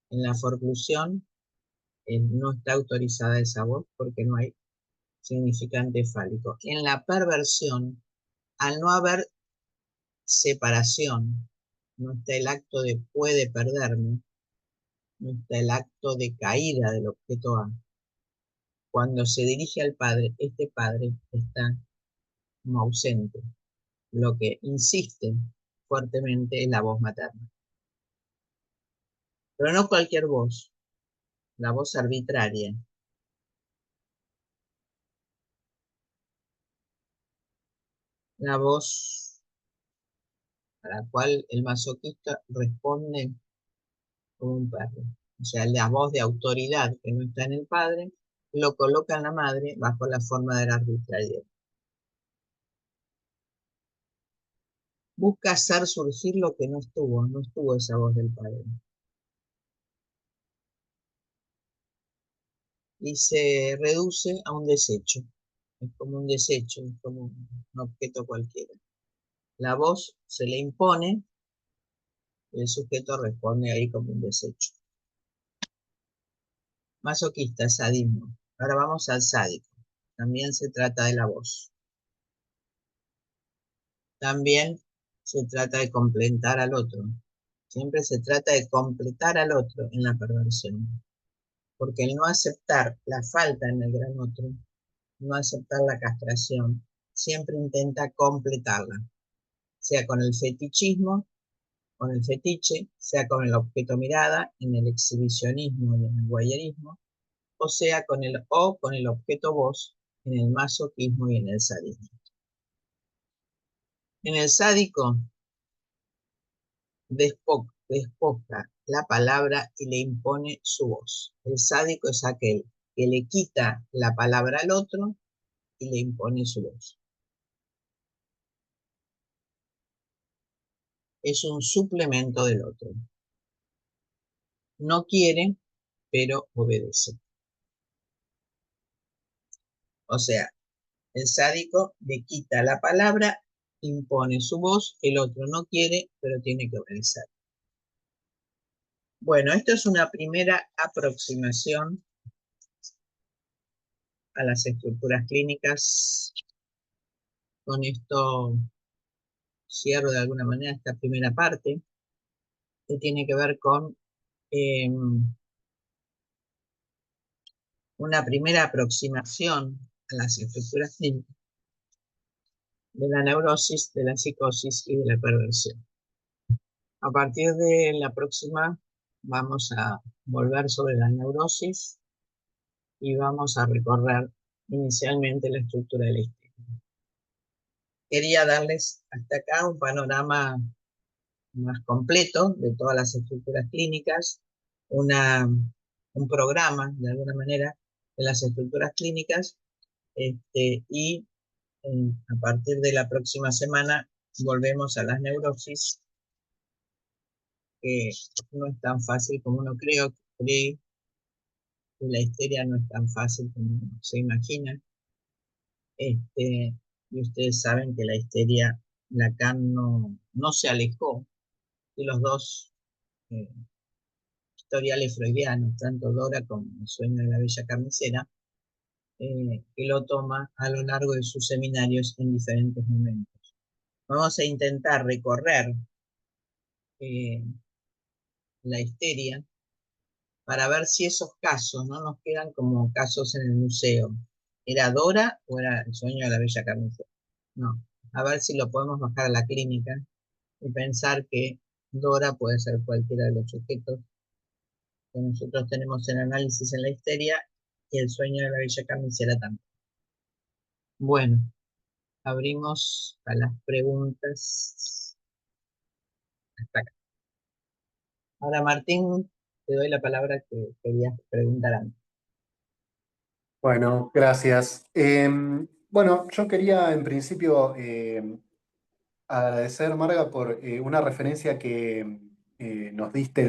En la forclusión no está autorizada esa voz porque no hay significante fálico. En la perversión, al no haber separación, no está el acto de puede perderme, no está el acto de caída del objeto A. Cuando se dirige al padre, este padre está como ausente, lo que insiste fuertemente en la voz materna. Pero no cualquier voz, la voz arbitraria, la voz a la cual el masoquista responde como un perro. O sea, la voz de autoridad que no está en el padre, lo coloca en la madre bajo la forma de la arbitrariedad. Busca hacer surgir lo que no estuvo esa voz del padre. y se reduce a un desecho. Es como un desecho, es como un objeto cualquiera. La voz se le impone y el sujeto responde ahí como un desecho. Masoquista, sadismo. Ahora vamos al sádico. También se trata de la voz. También se trata de completar al otro. Siempre se trata de completar al otro en la perversión. Porque el no aceptar la falta en el gran otro, no aceptar la castración, siempre intenta completarla, sea con el fetichismo, con el fetiche, sea con el objeto mirada, en el exhibicionismo y en el voyerismo, o sea con el objeto voz, en el masoquismo y en el sadismo. En el sádico, despoja la palabra y le impone su voz. El sádico es aquel que le quita la palabra al otro y le impone su voz. Es un suplemento del otro. No quiere, pero obedece. O sea, el sádico le quita la palabra, impone su voz, el otro no quiere, pero tiene que obedecer. Bueno, esto es una primera aproximación a las estructuras clínicas. Con esto cierro de alguna manera esta primera parte, que tiene que ver con una primera aproximación a las estructuras clínicas de la neurosis, de la psicosis y de la perversión. A partir de la próxima vamos a volver sobre la neurosis y vamos a recorrer inicialmente la estructura de la histeria. Quería darles hasta acá un panorama más completo de todas las estructuras clínicas, un programa, de alguna manera, de las estructuras clínicas, y a partir de la próxima semana volvemos a las neurosis, que no es tan fácil como uno cree que la histeria no es tan fácil como uno se imagina. Y ustedes saben que la histeria, Lacan no se alejó de los dos eh, historiales freudianos, tanto Dora como El sueño de la bella carnicera, que lo toma a lo largo de sus seminarios en diferentes momentos. Vamos a intentar recorrer eh, la histeria para ver si esos casos no nos quedan como casos en el museo. ¿Era Dora o era El sueño de la bella carnicera? No. A ver si lo podemos bajar a la clínica y pensar que Dora puede ser cualquiera de los sujetos que nosotros tenemos en análisis en la histeria y El sueño de la bella carnicera también. Bueno, abrimos a las preguntas hasta acá. Ahora, Martín, te doy la palabra que querías preguntar antes. Bueno, gracias. Bueno, yo quería en principio agradecer, Marga, por una referencia que nos diste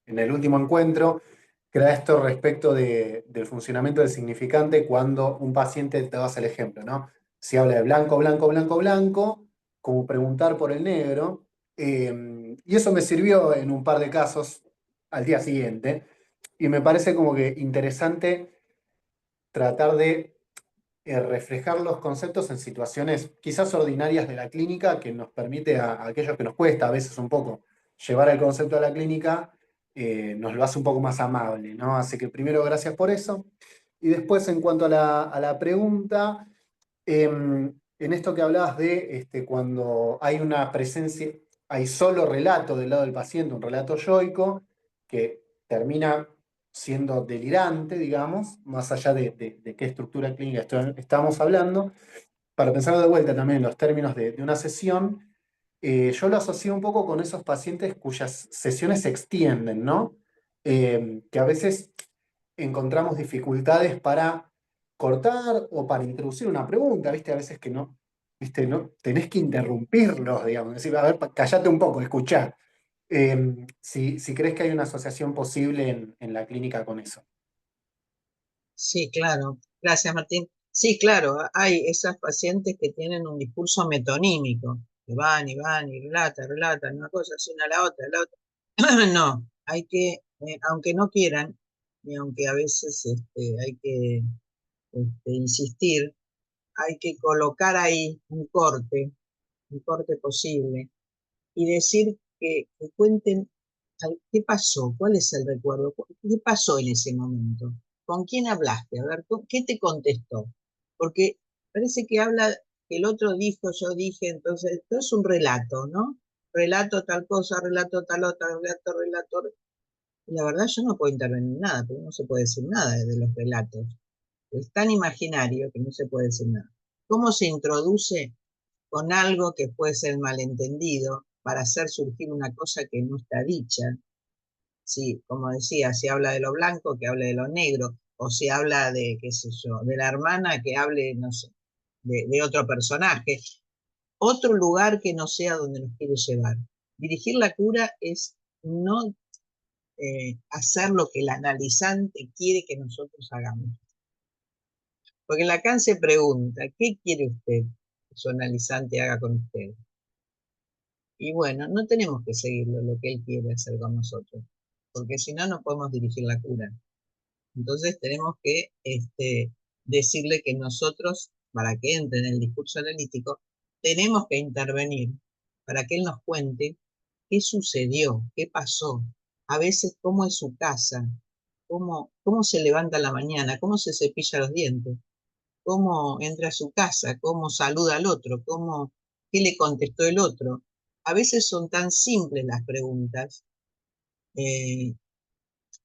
en el último encuentro, que era esto respecto del funcionamiento del significante cuando un paciente te das el ejemplo, ¿no? Si habla de blanco, blanco, blanco, blanco, como preguntar por el negro. Y eso me sirvió en un par de casos al día siguiente, y me parece como que interesante tratar de reflejar los conceptos en situaciones quizás ordinarias de la clínica que nos permite a aquellos que nos cuesta a veces un poco llevar el concepto a la clínica, nos lo hace un poco más amable, ¿no? Así que primero gracias por eso. Y después en cuanto a la pregunta, en esto que hablabas de cuando hay una presencia, hay solo relato del lado del paciente, un relato yoico, que termina siendo delirante, digamos, más allá de qué estructura clínica estamos hablando, para pensar de vuelta también en los términos de una sesión, yo lo asocio un poco con esos pacientes cuyas sesiones se extienden, ¿no? Que a veces encontramos dificultades para cortar o para introducir una pregunta, ¿viste? A veces que no, ¿viste? No, tenés que interrumpirlos, digamos, decir, a ver, callate un poco, escuchá. Si crees que hay una asociación posible en la clínica con eso. Sí, claro. Gracias, Martín. Sí, claro, hay esas pacientes que tienen un discurso metonímico, que van y van y relatan una cosa, así una a la otra. No, hay que, aunque no quieran, y aunque a veces hay que insistir, hay que colocar ahí un corte posible, y decir que cuenten qué pasó, cuál es el recuerdo, qué pasó en ese momento, con quién hablaste, a ver, qué te contestó. Porque parece que habla, que el otro dijo, yo dije, entonces, esto es un relato, ¿no? Relato tal cosa, relato tal otra, relato. Y la verdad yo no puedo intervenir en nada, porque no se puede decir nada de los relatos. Es tan imaginario que no se puede decir nada. ¿Cómo se introduce con algo que puede ser malentendido para hacer surgir una cosa que no está dicha? Si, como decía, si habla de lo blanco, que hable de lo negro, o si habla de, qué sé yo, de la hermana, que hable, no sé, de otro personaje, otro lugar que no sea donde nos quiere llevar. Dirigir la cura es no hacer lo que el analizante quiere que nosotros hagamos. Porque Lacan se pregunta, ¿qué quiere usted que su analizante haga con usted? Y bueno, no tenemos que seguirlo lo que él quiere hacer con nosotros, porque si no, no podemos dirigir la cura. Entonces tenemos que decirle que nosotros, para que entre en el discurso analítico, tenemos que intervenir para que él nos cuente qué sucedió, qué pasó, a veces cómo es su casa, cómo se levanta a la mañana, cómo se cepilla los dientes, cómo entra a su casa, cómo saluda al otro, qué le contestó el otro. A veces son tan simples las preguntas, eh,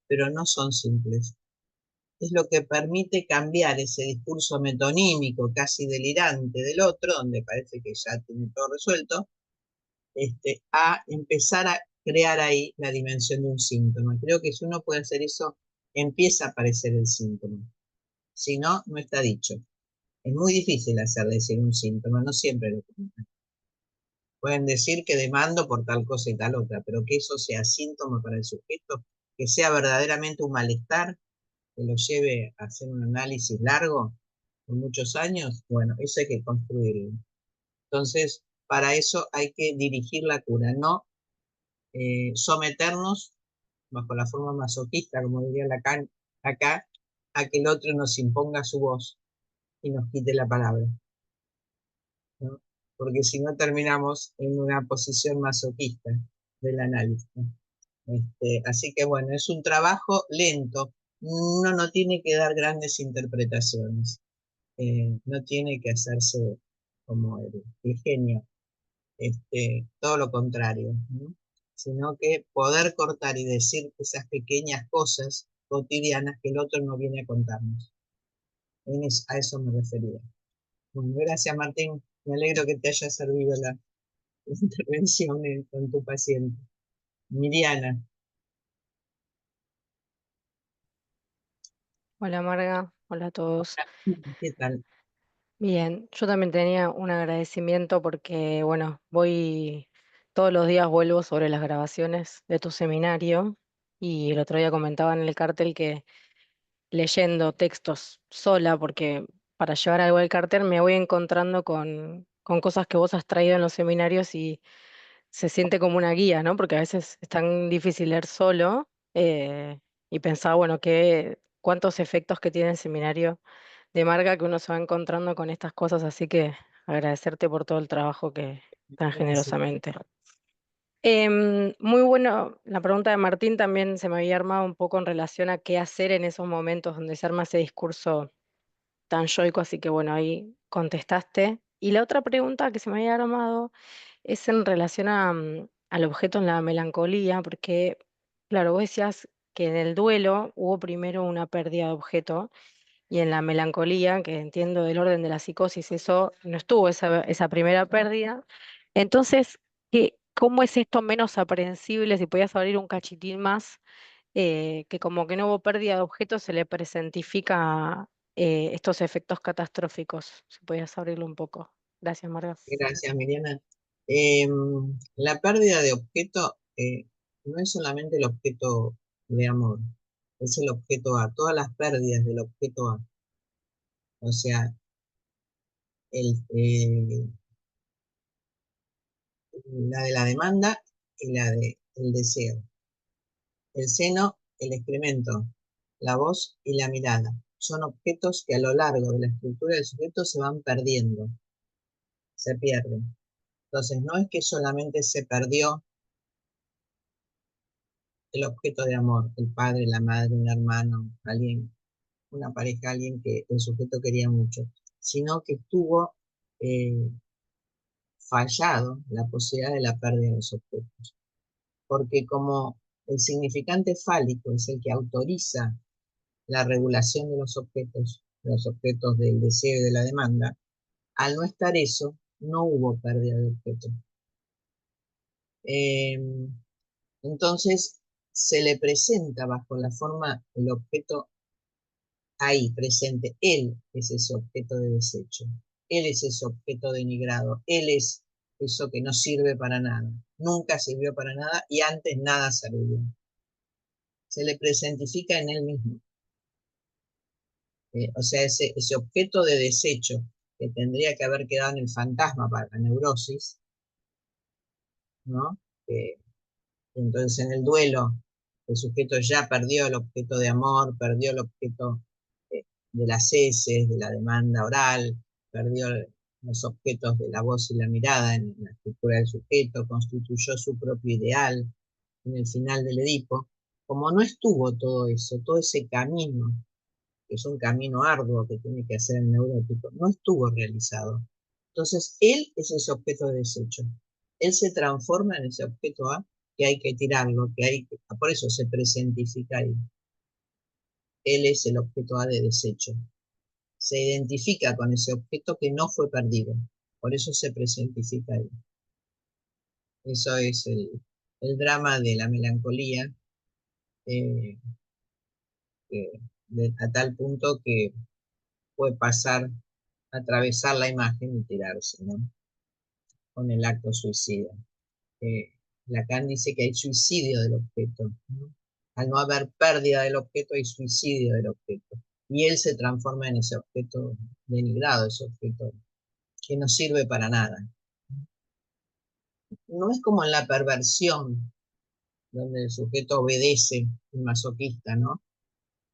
pero no son simples. Es lo que permite cambiar ese discurso metonímico, casi delirante del otro, donde parece que ya tiene todo resuelto, a empezar a crear ahí la dimensión de un síntoma. Creo que si uno puede hacer eso, empieza a aparecer el síntoma. Si no, no está dicho. Es muy difícil hacer decir un síntoma, no siempre lo tienen. Pueden decir que demando por tal cosa y tal otra, pero que eso sea síntoma para el sujeto, que sea verdaderamente un malestar, que lo lleve a hacer un análisis largo, por muchos años, bueno, eso hay que construirlo. Entonces, para eso hay que dirigir la cura, no someternos bajo la forma masoquista, como diría Lacan acá, a que el otro nos imponga su voz y nos quite la palabra, ¿no? Porque si no terminamos en una posición masoquista del análisis. Así que bueno, es un trabajo lento, no tiene que dar grandes interpretaciones, no tiene que hacerse como el genio, todo lo contrario, ¿no? Sino que poder cortar y decir esas pequeñas cosas cotidianas que el otro no viene a contarnos. A eso me refería. Bueno, gracias Martín, me alegro que te haya servido la intervención con tu paciente. Miriana, Hola Marga, hola a todos. ¿qué tal? Bien, yo también tenía un agradecimiento porque, bueno, todos los días vuelvo sobre las grabaciones de tu seminario y el otro día comentaba en el cartel que leyendo textos sola, porque para llevar algo al cartel me voy encontrando con cosas que vos has traído en los seminarios y se siente como una guía, ¿no? Porque a veces es tan difícil leer solo y pensaba, bueno, cuántos efectos que tiene el seminario de Marga que uno se va encontrando con estas cosas, así que agradecerte por todo el trabajo que tan Gracias. generosamente. Muy bueno, la pregunta de Martín también se me había armado un poco en relación a qué hacer en esos momentos donde se arma ese discurso tan yoico, así que bueno, ahí contestaste. Y la otra pregunta que se me había armado es en relación al objeto en la melancolía, porque, claro, vos decías que en el duelo hubo primero una pérdida de objeto y en la melancolía, que entiendo del orden de la psicosis, eso no estuvo esa primera pérdida. Entonces, ¿cómo es esto menos aprehensible? Si podías abrir un cachitín más, que como que no hubo pérdida de objeto, se le presentifica estos efectos catastróficos. Si podías abrirlo un poco. Gracias, Marga. Gracias, Miriana. Eh, la pérdida de objeto no es solamente el objeto de amor. es el objeto A, todas las pérdidas del objeto A. O sea, el, la de la demanda y la del deseo. El seno, el excremento, la voz y la mirada. Son objetos que a lo largo de la estructura del sujeto se van perdiendo, se pierden. Entonces, no es que solamente se perdió el objeto de amor, el padre, la madre, un hermano, alguien, una pareja, alguien que el sujeto quería mucho, sino que estuvo fallado la posibilidad de la pérdida de los objetos. Porque como el significante fálico es el que autoriza la regulación de los objetos del deseo y de la demanda, al no estar eso, no hubo pérdida de objetos. Entonces, se le presenta bajo la forma, el objeto ahí presente. Él es ese objeto de desecho. Él es ese objeto denigrado. Él es eso que no sirve para nada. Nunca sirvió para nada y antes nada sirvió. Se le presentifica en él mismo. O sea, ese objeto de desecho que tendría que haber quedado en el fantasma para la neurosis, ¿no? Entonces en el duelo el sujeto ya perdió el objeto de amor, perdió el objeto de las heces, de la demanda oral, perdió los objetos de la voz y la mirada en la estructura del sujeto, constituyó su propio ideal en el final del Edipo. Como no estuvo todo eso, todo ese camino, que es un camino arduo que tiene que hacer el neurótico, no estuvo realizado. Entonces, él es ese objeto de desecho. Él se transforma en ese objeto A que hay que tirarlo, por eso se presentifica ahí. Él es el objeto A de desecho. Se identifica con ese objeto que no fue perdido. Por eso se presentifica ahí. Eso es el drama de la melancolía, eh, a tal punto que puede pasar, atravesar la imagen y tirarse, ¿no? Con el acto suicida. Lacan dice que hay suicidio del objeto, ¿no? Al no haber pérdida del objeto, hay suicidio del objeto. Y él se transforma en ese objeto denigrado, ese objeto que no sirve para nada. No es como en la perversión, donde el sujeto obedece, el masoquista, ¿no?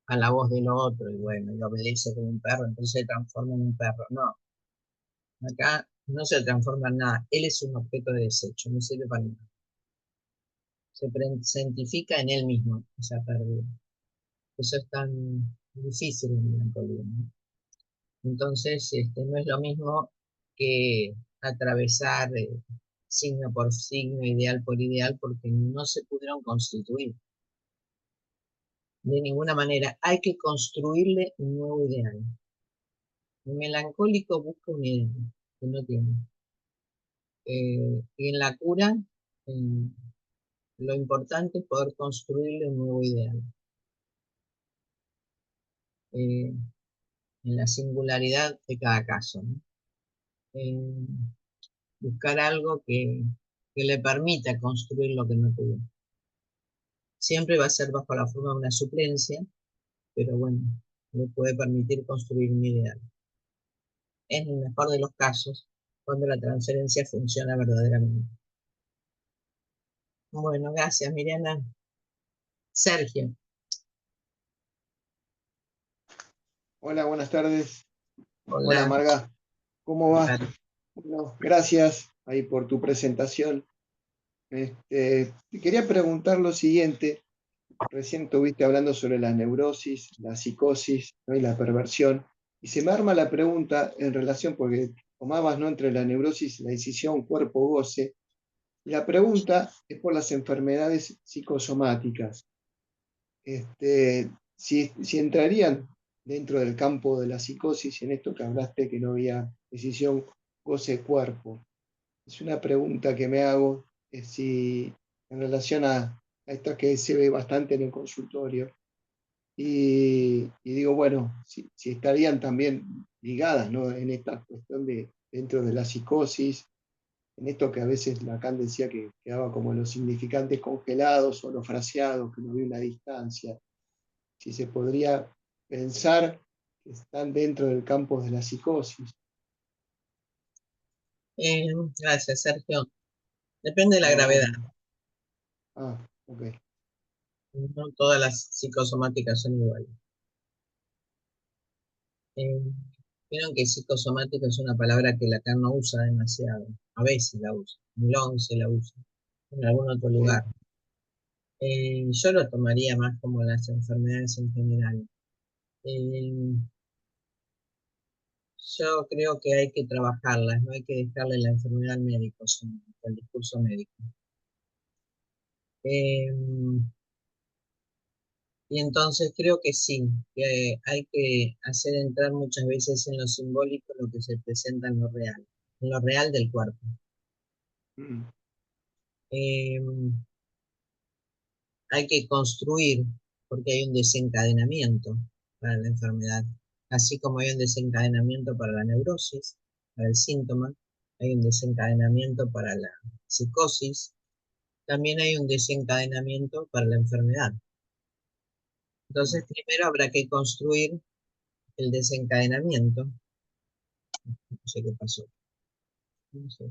A la voz del otro, y bueno, y obedece como un perro, entonces se transforma en un perro. No, acá no se transforma en nada. Él es un objeto de desecho, no sirve para nada. Se presentifica en él mismo esa pérdida. Eso es tan difícil en melancolía, ¿no? Entonces, no es lo mismo que atravesar signo por signo, ideal por ideal, porque no se pudieron constituir. De ninguna manera. Hay que construirle un nuevo ideal. El melancólico busca un ideal que no tiene. Y en la cura, lo importante es poder construirle un nuevo ideal. En la singularidad de cada caso, ¿no? Buscar algo que le permita construir lo que no tuvo. Siempre va a ser bajo la forma de una suplencia, pero bueno, le puede permitir construir un ideal. En el mejor de los casos, cuando la transferencia funciona verdaderamente. Bueno, gracias, Miriana. Sergio. Hola, buenas tardes. Hola, Hola. Marga. ¿Cómo va? Bueno, gracias ahí por tu presentación. Te quería preguntar lo siguiente. Recién estuviste hablando sobre la neurosis, la psicosis, ¿no? Y la perversión. Y se me arma la pregunta en relación, porque tomabas, ¿no?, entre la neurosis y la decisión cuerpo-goce. Y la pregunta es por las enfermedades psicosomáticas. Si entrarían dentro del campo de la psicosis, en esto que hablaste que no había decisión goce-cuerpo. Es una pregunta que me hago, si en relación a esto que se ve bastante en el consultorio. Y digo, bueno, si estarían también ligadas, ¿no?, en esta cuestión de dentro de la psicosis, en esto que a veces Lacan decía que quedaba como los significantes congelados o los fraseados, que no había una distancia. si se podría pensar que están dentro del campo de la psicosis. Gracias, Sergio. Depende de la gravedad. Ok. No todas las psicosomáticas son iguales. Vieron que psicosomática es una palabra que Lacan no usa demasiado. A veces la usa. En el 11 la usa. En algún otro lugar. Yo lo tomaría más como las enfermedades en general. Yo creo que hay que trabajarlas, no hay que dejarle la enfermedad al médico, al discurso médico. Y entonces creo que sí, que hay que hacer entrar muchas veces en lo simbólico lo que se presenta en lo real del cuerpo. Hay que construir, porque hay un desencadenamiento para la enfermedad, así como hay un desencadenamiento para la neurosis, para el síntoma, hay un desencadenamiento para la psicosis, también hay un desencadenamiento para la enfermedad. Entonces, primero habrá que construir el desencadenamiento. No sé qué pasó. No sé.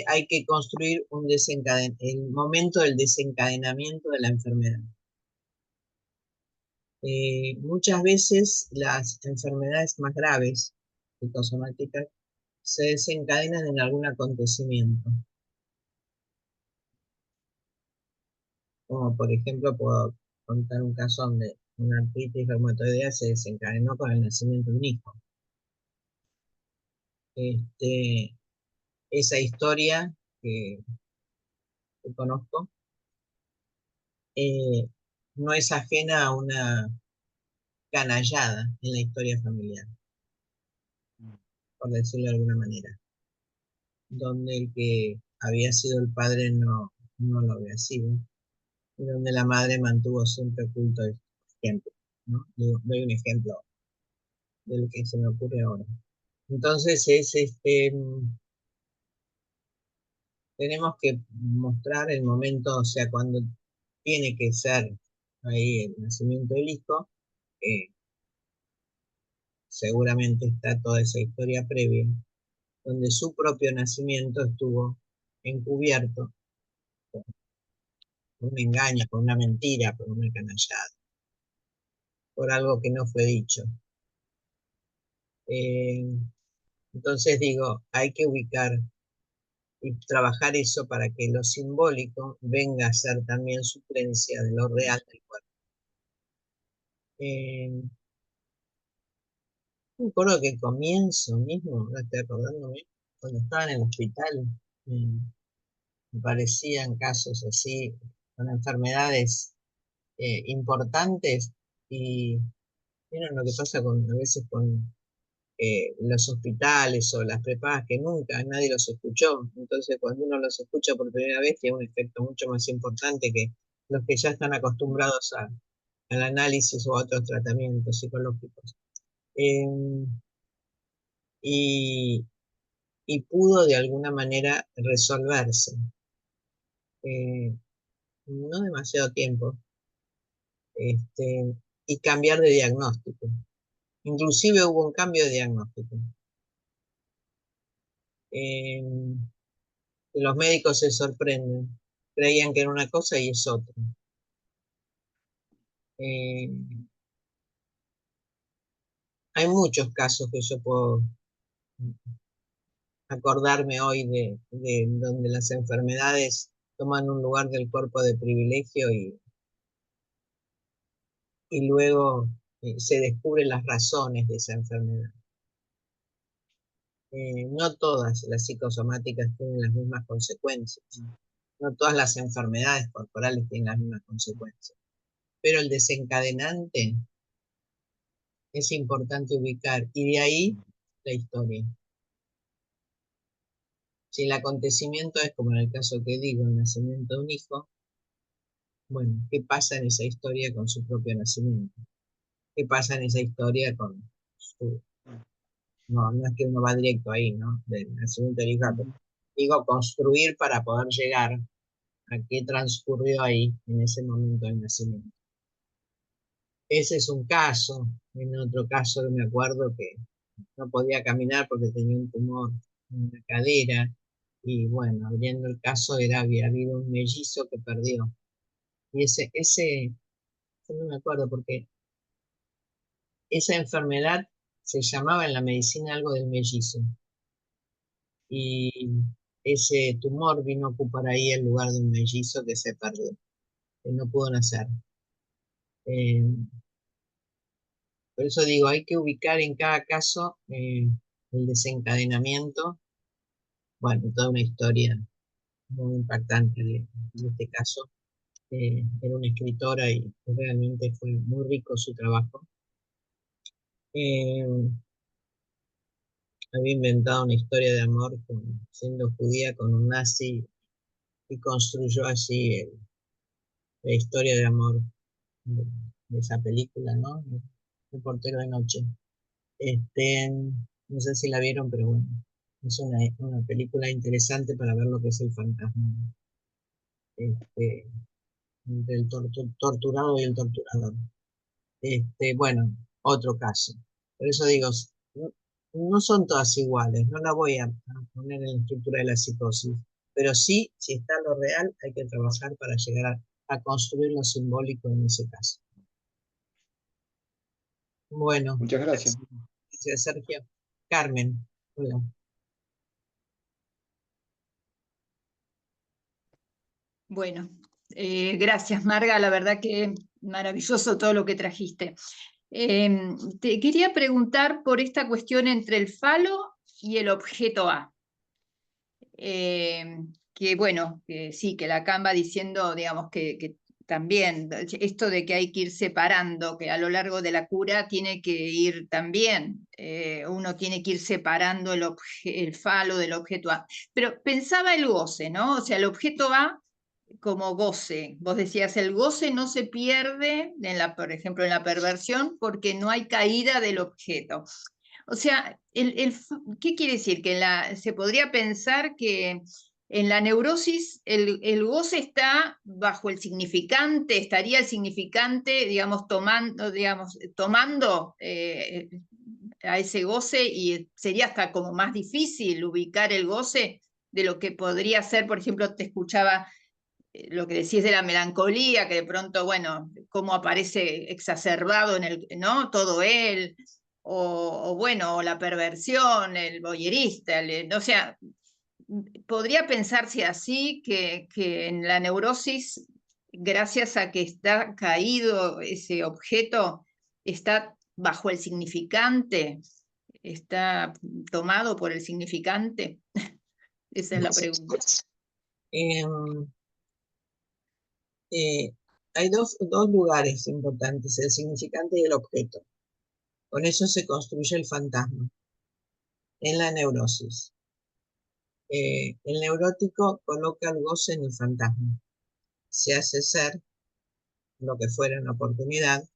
Hay que construir el momento del desencadenamiento de la enfermedad. Muchas veces las enfermedades más graves, psicosomáticas, se desencadenan en algún acontecimiento. Como por ejemplo, puedo contar un caso donde una artritis reumatoidea se desencadenó con el nacimiento de un hijo. Esa historia que conozco no es ajena a una canallada en la historia familiar, por decirlo de alguna manera, donde el que había sido el padre no lo había sido, y donde la madre mantuvo siempre oculto el ejemplo, ¿no? Doy un ejemplo de lo que se me ocurre ahora. Entonces tenemos que mostrar el momento, o sea, cuando tiene que ser ahí el nacimiento del hijo, seguramente está toda esa historia previa, donde su propio nacimiento estuvo encubierto por un engaño, por una mentira, por una canallada, por algo que no fue dicho. Entonces digo, hay que ubicar y trabajar eso para que lo simbólico venga a ser también su creencia de lo real del cuerpo. Me acuerdo que comienzo mismo, ahora estoy acordándome, cuando estaba en el hospital, me parecían casos así, con enfermedades importantes, y miren lo que pasa a veces con los hospitales o las prepagas, que nunca nadie los escuchó. Entonces cuando uno los escucha por primera vez tiene un efecto mucho más importante que los que ya están acostumbrados al análisis o a otros tratamientos psicológicos. Y, y pudo de alguna manera resolverse. No demasiado tiempo, y cambiar de diagnóstico. Inclusive hubo un cambio de diagnóstico. Los médicos se sorprenden, creían que era una cosa y es otra. Hay muchos casos que yo puedo acordarme hoy de donde las enfermedades toman un lugar del cuerpo de privilegio y luego se descubren las razones de esa enfermedad. No todas las psicosomáticas tienen las mismas consecuencias, no todas las enfermedades corporales tienen las mismas consecuencias, pero el desencadenante es importante ubicar, y de ahí la historia. Si el acontecimiento es, como en el caso que digo, el nacimiento de un hijo, bueno, ¿qué pasa en esa historia con su propio nacimiento? ¿Qué pasa en esa historia con su... No, no es que uno va directo ahí, ¿no? Del nacimiento del hijo, pero digo, construir para poder llegar a qué transcurrió ahí en ese momento del nacimiento. Ese es un caso. En otro caso me acuerdo que no podía caminar porque tenía un tumor en la cadera. Y bueno, abriendo el caso había habido un mellizo que perdió. Y yo no me acuerdo porque esa enfermedad se llamaba en la medicina algo del mellizo. Y ese tumor vino a ocupar ahí el lugar de un mellizo que se perdió, que no pudo nacer. Eh, por eso digo, hay que ubicar en cada caso el desencadenamiento. Bueno, toda una historia muy impactante de este caso. Era una escritora y realmente fue muy rico su trabajo. Eh, Había inventado una historia de amor siendo judía con un nazi y construyó así la historia de amor de, de esa película, ¿no? El portero de noche. Este, no sé si la vieron, pero bueno, es una película interesante para ver lo que es el fantasma, este, entre el torturado y el torturador. Bueno, otro caso. Por eso digo, no, no son todas iguales, no la voy a poner en la estructura de la psicosis, pero sí, si está lo real, hay que trabajar para llegar a construir lo simbólico en ese caso. Bueno, Muchas gracias. gracias, Sergio. Carmen, hola. Bueno, gracias, Marga. La verdad que maravilloso todo lo que trajiste. Te quería preguntar por esta cuestión entre el falo y el objeto A. Que bueno, que sí, que Lacan va diciendo, digamos, que también esto de que hay que ir separando, que a lo largo de la cura tiene que ir también, uno tiene que ir separando el falo del objeto A. Pero pensaba el goce, ¿no? O sea, el objeto A como goce. Vos decías, el goce no se pierde, por ejemplo, en la perversión, porque no hay caída del objeto. O sea, ¿qué quiere decir? Que se podría pensar que en la neurosis el goce está bajo el significante, estaría el significante, digamos, tomando a ese goce, y sería hasta como más difícil ubicar el goce de lo que podría ser. Por ejemplo, te escuchaba lo que decís de la melancolía, que de pronto, bueno, cómo aparece exacerbado ¿no? Todo él, o bueno, la perversión, el voyerista, o sea, podría pensarse así que en la neurosis, gracias a que está caído ese objeto, está bajo el significante, está tomado por el significante. Esa es la pregunta. Em, Hay dos lugares importantes, el significante y el objeto. Con eso se construye el fantasma en la neurosis. El neurótico coloca el goce en el fantasma. Se hace ser lo que fuera una oportunidad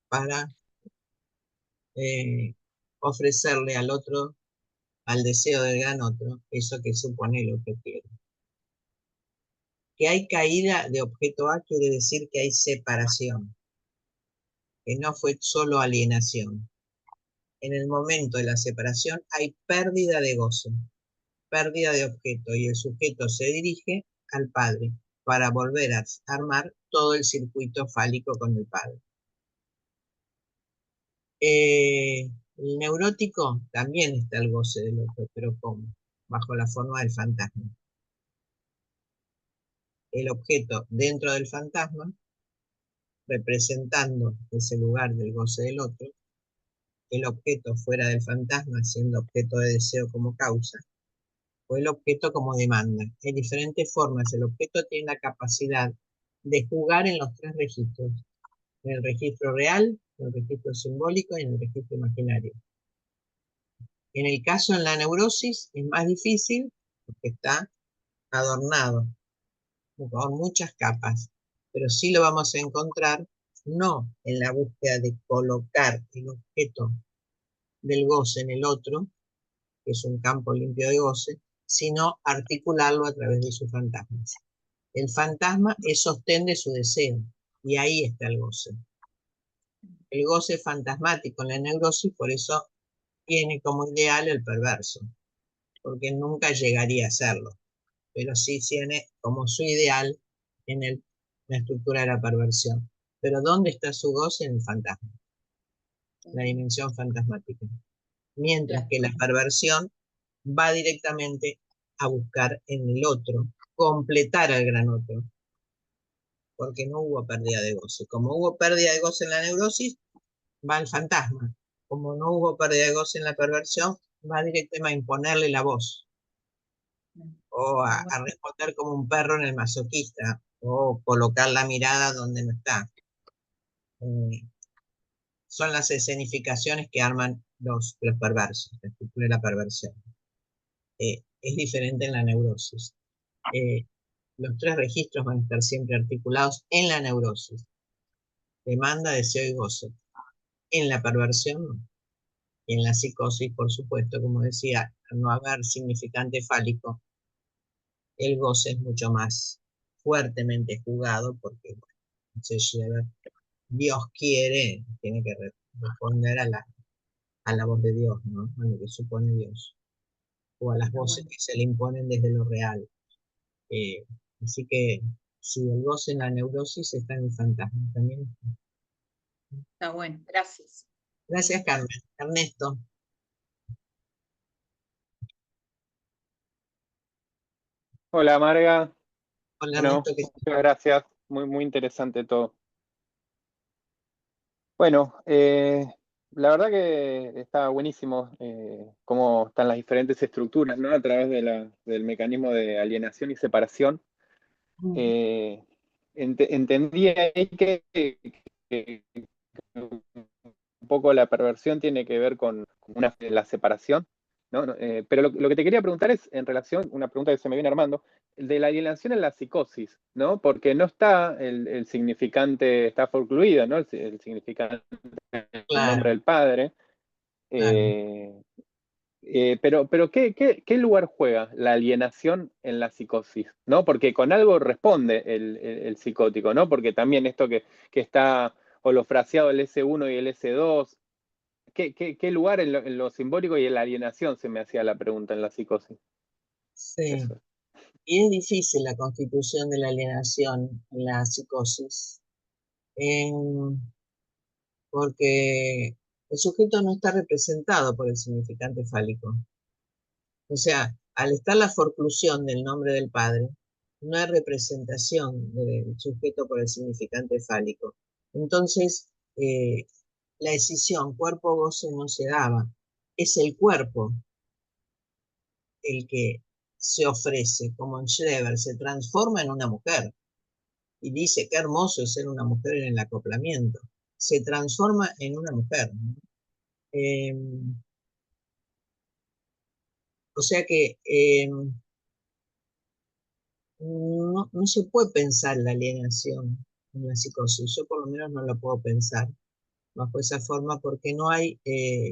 para ofrecerle al otro, al deseo del gran otro, eso que supone lo que quiere. Que hay caída de objeto A quiere decir que hay separación, que no fue solo alienación. En el momento de la separación hay pérdida de goce, pérdida de objeto, y el sujeto se dirige al padre para volver a armar todo el circuito fálico con el padre. El neurótico también está el goce del otro, pero ¿cómo? Bajo la forma del fantasma. El objeto dentro del fantasma, representando ese lugar del goce del otro, el objeto fuera del fantasma, siendo objeto de deseo como causa, o el objeto como demanda. En diferentes formas, el objeto tiene la capacidad de jugar en los tres registros, en el registro real, en el registro simbólico y en el registro imaginario. En el caso en la neurosis es más difícil porque está adornado con muchas capas, pero sí lo vamos a encontrar no en la búsqueda de colocar el objeto del goce en el otro, que es un campo limpio de goce, sino articularlo a través de sus fantasmas. El fantasma es sostén de su deseo, y ahí está el goce. el goce fantasmático en la neurosis, por eso tiene como ideal el perverso, porque nunca llegaría a serlo, pero sí tiene como su ideal en la estructura de la perversión. Pero ¿dónde está su goce? En el fantasma, la dimensión fantasmática. Mientras que la perversión va directamente a buscar en el otro, completar al gran otro, porque no hubo pérdida de goce. Como hubo pérdida de goce en la neurosis, va al fantasma. Como no hubo pérdida de goce en la perversión, va directamente a imponerle la voz, o a responder como un perro en el masoquista, o colocar la mirada donde no está. Son las escenificaciones que arman los perversos, la estructura de la perversión. Es diferente en la neurosis. Los tres registros van a estar siempre articulados en la neurosis: demanda, deseo y goce. En la perversión no. Y en la psicosis, por supuesto, como decía, al no haber significante fálico, el goce es mucho más fuertemente jugado, porque bueno, Dios quiere, tiene que responder a la voz de Dios, ¿no? A lo que supone Dios, o a las voces que se le imponen desde lo real. Así que si el goce en la neurosis está en el fantasma también. Está bueno, gracias. Gracias, Carmen. Ernesto. Hola, Marga. Hola, Bueno, Ernesto. muchas gracias. Muy interesante todo. Bueno, la verdad que está buenísimo cómo están las diferentes estructuras, ¿no? A través del mecanismo de alienación y separación. Entendí ahí que un poco la perversión tiene que ver con la separación, ¿no? Pero lo que te quería preguntar es, en relación, una pregunta que se me viene armando, de la alienación en la psicosis, ¿no? Porque no está el significante, está forcluido, ¿no? El significante del nombre Claro, del padre. claro. Pero ¿qué lugar juega la alienación en la psicosis? ¿No? Porque con algo responde el psicótico, ¿no? Porque también esto que está holofraseado el S1 y el S2, ¿qué lugar en lo simbólico y en la alienación se me hacía la pregunta en la psicosis? Sí. Eso. Y es difícil la constitución de la alienación en la psicosis, porque el sujeto no está representado por el significante fálico. O sea, al estar la forclusión del nombre del padre, no hay representación del sujeto por el significante fálico. Entonces, la decisión cuerpo-goce no se daba. Es el cuerpo el que se ofrece, como en Schreber, se transforma en una mujer y dice qué hermoso es ser una mujer en el acoplamiento. Se transforma en una mujer, ¿no? O sea que no se puede pensar la alienación en la psicosis. Yo por lo menos no la puedo pensar bajo esa forma, porque no hay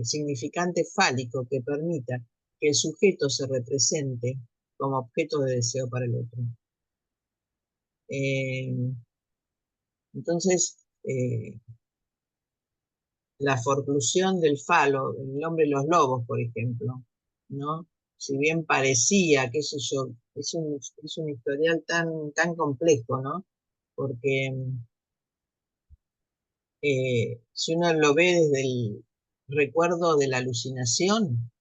significante fálico que permita que el sujeto se represente como objeto de deseo para el otro. Entonces, la forclusión del falo, el hombre y los lobos, por ejemplo, ¿no? Si bien parecía, qué sé yo, es un historial tan complejo, ¿no? Porque si uno lo ve desde el recuerdo de la alucinación,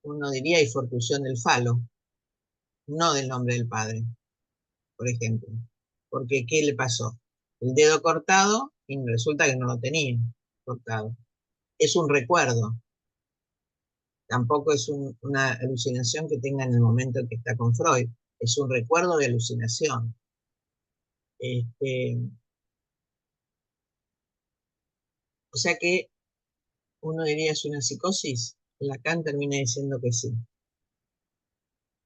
uno diría hay forclusión del falo, no del nombre del padre, por ejemplo. Porque ¿qué le pasó? El dedo cortado y resulta que no lo tenía cortado. Es un recuerdo, tampoco es una alucinación que tenga en el momento que está con Freud, es un recuerdo de alucinación. O sea que uno diría es una psicosis. Lacan termina diciendo que sí,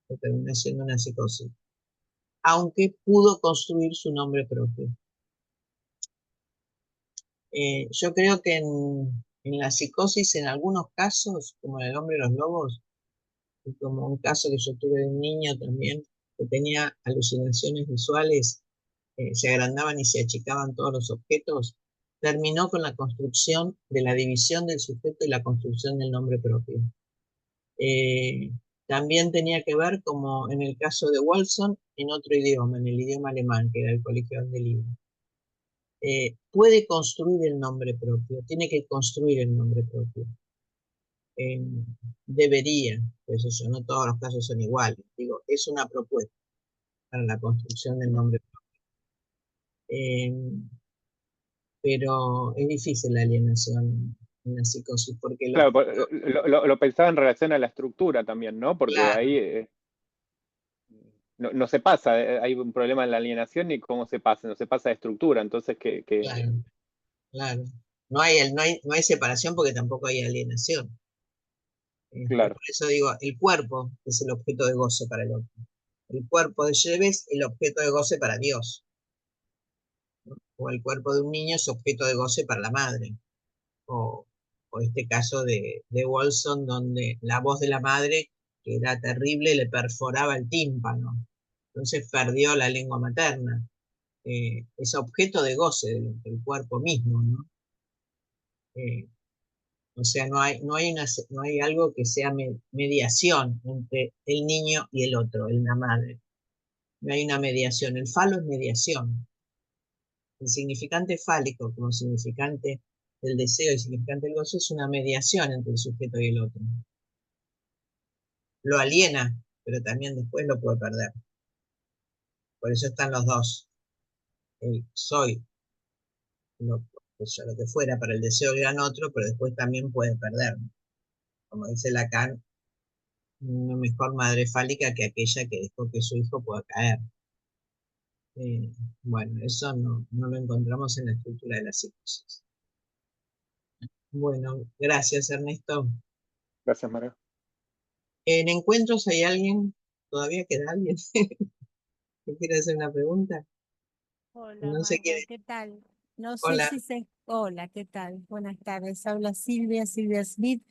que termina siendo una psicosis, aunque pudo construir su nombre propio. Yo creo que en la psicosis, en algunos casos, como en el hombre y los lobos, y como un caso que yo tuve de un niño también, que tenía alucinaciones visuales, se agrandaban y se achicaban todos los objetos, terminó con la construcción de la división del sujeto y la construcción del nombre propio. También tenía que ver, como en el caso de Wolfson, en otro idioma, en el idioma alemán, que era el colegio donde él iba. Puede construir el nombre propio, tiene que construir el nombre propio. Debería, pues eso, no todos los casos son iguales. Digo, es una propuesta para la construcción del nombre propio. Pero es difícil la alienación en la psicosis, porque Claro, lo pensaba en relación a la estructura también, ¿no? Porque claro, ahí no se pasa, hay un problema en la alienación ni cómo se pasa, no se pasa de estructura, entonces claro, claro. No hay separación porque tampoco hay alienación. claro, Por eso digo, el cuerpo es el objeto de goce para el otro. El cuerpo de Jeve es el objeto de goce para Dios. O el cuerpo de un niño es objeto de goce para la madre. O este caso de Wolfson, donde la voz de la madre, que era terrible, le perforaba el tímpano. Entonces perdió la lengua materna. Es objeto de goce del cuerpo mismo, ¿no? O sea, no hay algo que sea mediación entre el niño y el otro, la madre. No hay una mediación. El falo es mediación. El significante fálico como significante del deseo y significante del gozo es una mediación entre el sujeto y el otro. Lo aliena, pero también después lo puede perder. Por eso están los dos. El soy, lo que fuera para el deseo del gran otro, pero después también puede perder. Como dice Lacan, una mejor madre fálica que aquella que dejó que su hijo pueda caer. Bueno, eso no lo encontramos en la estructura de la psicosis. Bueno, gracias Ernesto. gracias María. ¿En encuentros hay alguien? ¿Todavía queda alguien que quiere hacer una pregunta? Hola No se Marta, quiere. ¿qué tal? No sé Hola, si se... Hola, ¿qué tal? Buenas tardes. Habla Silvia Smith.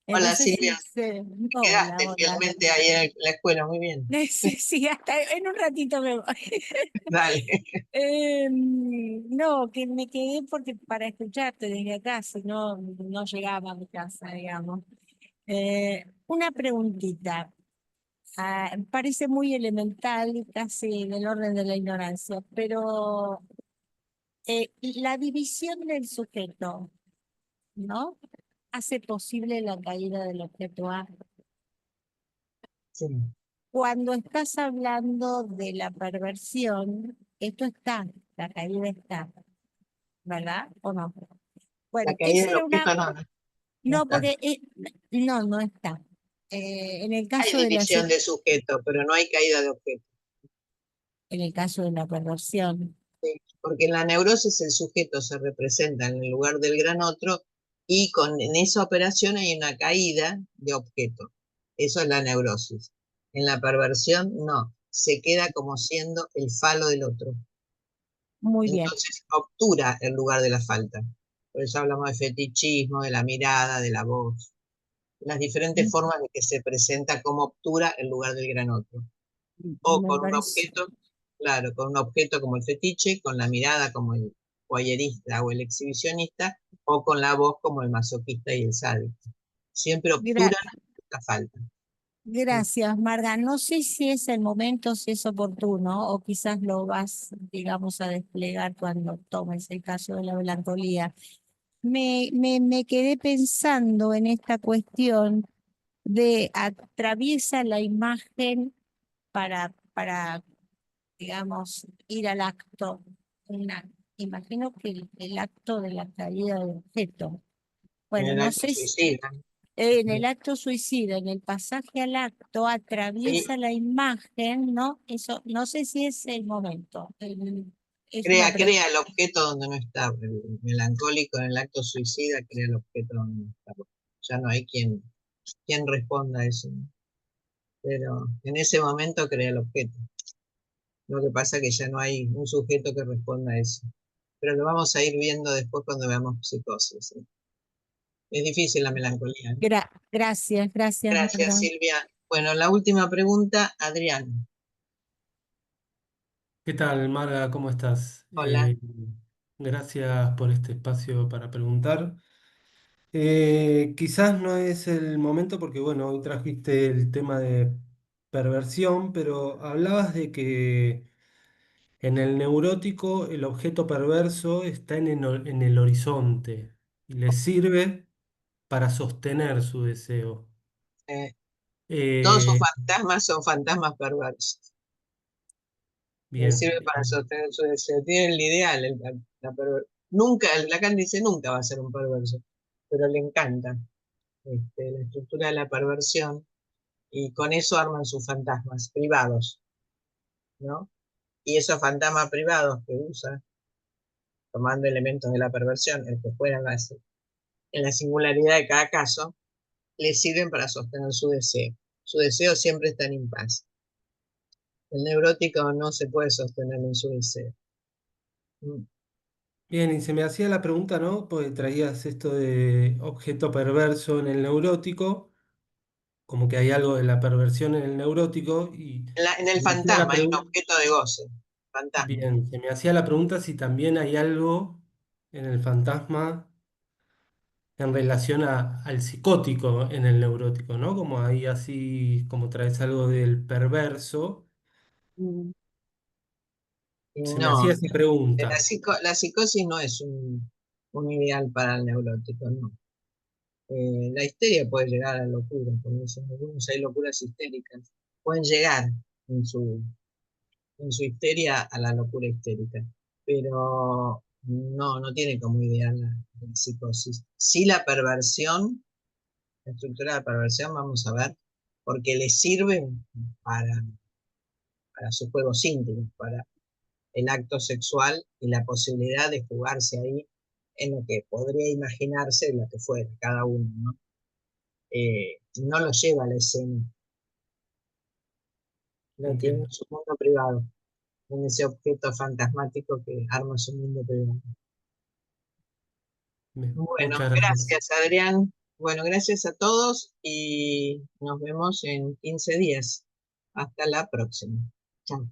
No hola sé si Silvia. se... Quedaste Hola, hola. fielmente ahí en la escuela, muy bien. Sí, sí, hasta en un ratito me voy. Dale. No, que me quedé porque para escucharte desde acá, si no, no llegaba a mi casa, digamos. Una preguntita. Parece muy elemental, casi del orden de la ignorancia, pero la división del sujeto, ¿no? Hace posible la caída del objeto A. Sí. Cuando estás hablando de la perversión, esto está, la caída está, ¿verdad? ¿O no? La Bueno, caída esa del era una... objeto no No, está. porque... no, no está. En el Hay caso de la... división de sujeto, pero no hay caída de objeto. En el caso de la perversión. Sí, porque en la neurosis el sujeto se representa en el lugar del gran otro y en esa operación hay una caída de objeto. Eso es la neurosis. En la perversión no, se queda como siendo el falo del otro. Muy bien. Entonces obtura el lugar de la falta. Por eso hablamos de fetichismo, de la mirada, de la voz, las diferentes formas de que se presenta como obtura el lugar del gran otro. O Me con un parece... objeto, claro, con un objeto como el fetiche, con la mirada como el voyerista o el exhibicionista, o con la voz como el masoquista y el sádico. Siempre Gra- obturan la falta. Gracias, Marga. No sé si es el momento, si es oportuno, o quizás lo vas, digamos, a desplegar cuando tomes el caso de la melancolía. Me quedé pensando en esta cuestión de atraviesa la imagen para digamos, ir al acto. Imagino que el acto de la caída del objeto. En Bueno, el no acto sé si suicida. en el acto suicida, en el pasaje al acto, Ahí atraviesa la imagen, ¿no? Eso, no sé si es el momento. Es una pregunta. crea el objeto donde no está. El melancólico en el acto suicida crea el objeto donde no está. Ya no hay quien responda a eso. Pero en ese momento crea el objeto. Lo que pasa es que ya no hay un sujeto que responda a eso. Pero lo vamos a ir viendo después cuando veamos psicosis. ¿Sí? Es difícil la melancolía. ¿Eh? Gracias, gracias, Gracias, Marta. Silvia. Bueno, la última pregunta, Adrián. ¿Qué tal, Marga? ¿Cómo estás? Hola. Gracias por este espacio para preguntar. Quizás no es el momento porque, bueno, hoy trajiste el tema de perversión, pero hablabas de que en el neurótico el objeto perverso está en el horizonte y le sirve para sostener su deseo. Todos sus Eh, fantasmas son fantasmas perversos. Le bien, sirve para sostener su deseo. Tiene el ideal. Nunca, Lacan dice nunca va a ser un perverso, pero le encanta la estructura de la perversión y con eso arman sus fantasmas privados, ¿no? Y esos fantasmas privados que usa, tomando elementos de la perversión, el que fuera en la singularidad de cada caso, le sirven para sostener su deseo. Su deseo siempre está en impas. El neurótico no se puede sostener en su deseo. bien, y se me hacía la pregunta, ¿no? Porque traías esto de objeto perverso en el neurótico, como que hay algo de la perversión en el neurótico, y En se el me hacía la fantasma hay un pregunta, objeto de goce. Fantasma. bien, se me hacía la pregunta si también hay algo en el fantasma en relación al psicótico en el neurótico, ¿no? Como ahí así, como traes algo del perverso, se me No, hacía esa pregunta. la psicosis no es un ideal para el neurótico, no. La histeria puede llegar a la locura, como dicen algunos, hay locuras histéricas. Pueden llegar en su histeria a la locura histérica, pero no tiene como ideal la psicosis. Sí la perversión, la estructura de la perversión, vamos a ver, porque le sirve para, para sus juegos íntimos, para el acto sexual y la posibilidad de jugarse ahí en lo que podría imaginarse lo que fuera cada uno, ¿no? No lo lleva a la escena, lo tiene en Entiendo. su mundo privado, en ese objeto fantasmático que arma su mundo privado. Bien, Bueno, muchas gracias. gracias Adrián. Bueno, gracias a todos y nos vemos en 15 días. Hasta la próxima. Chao.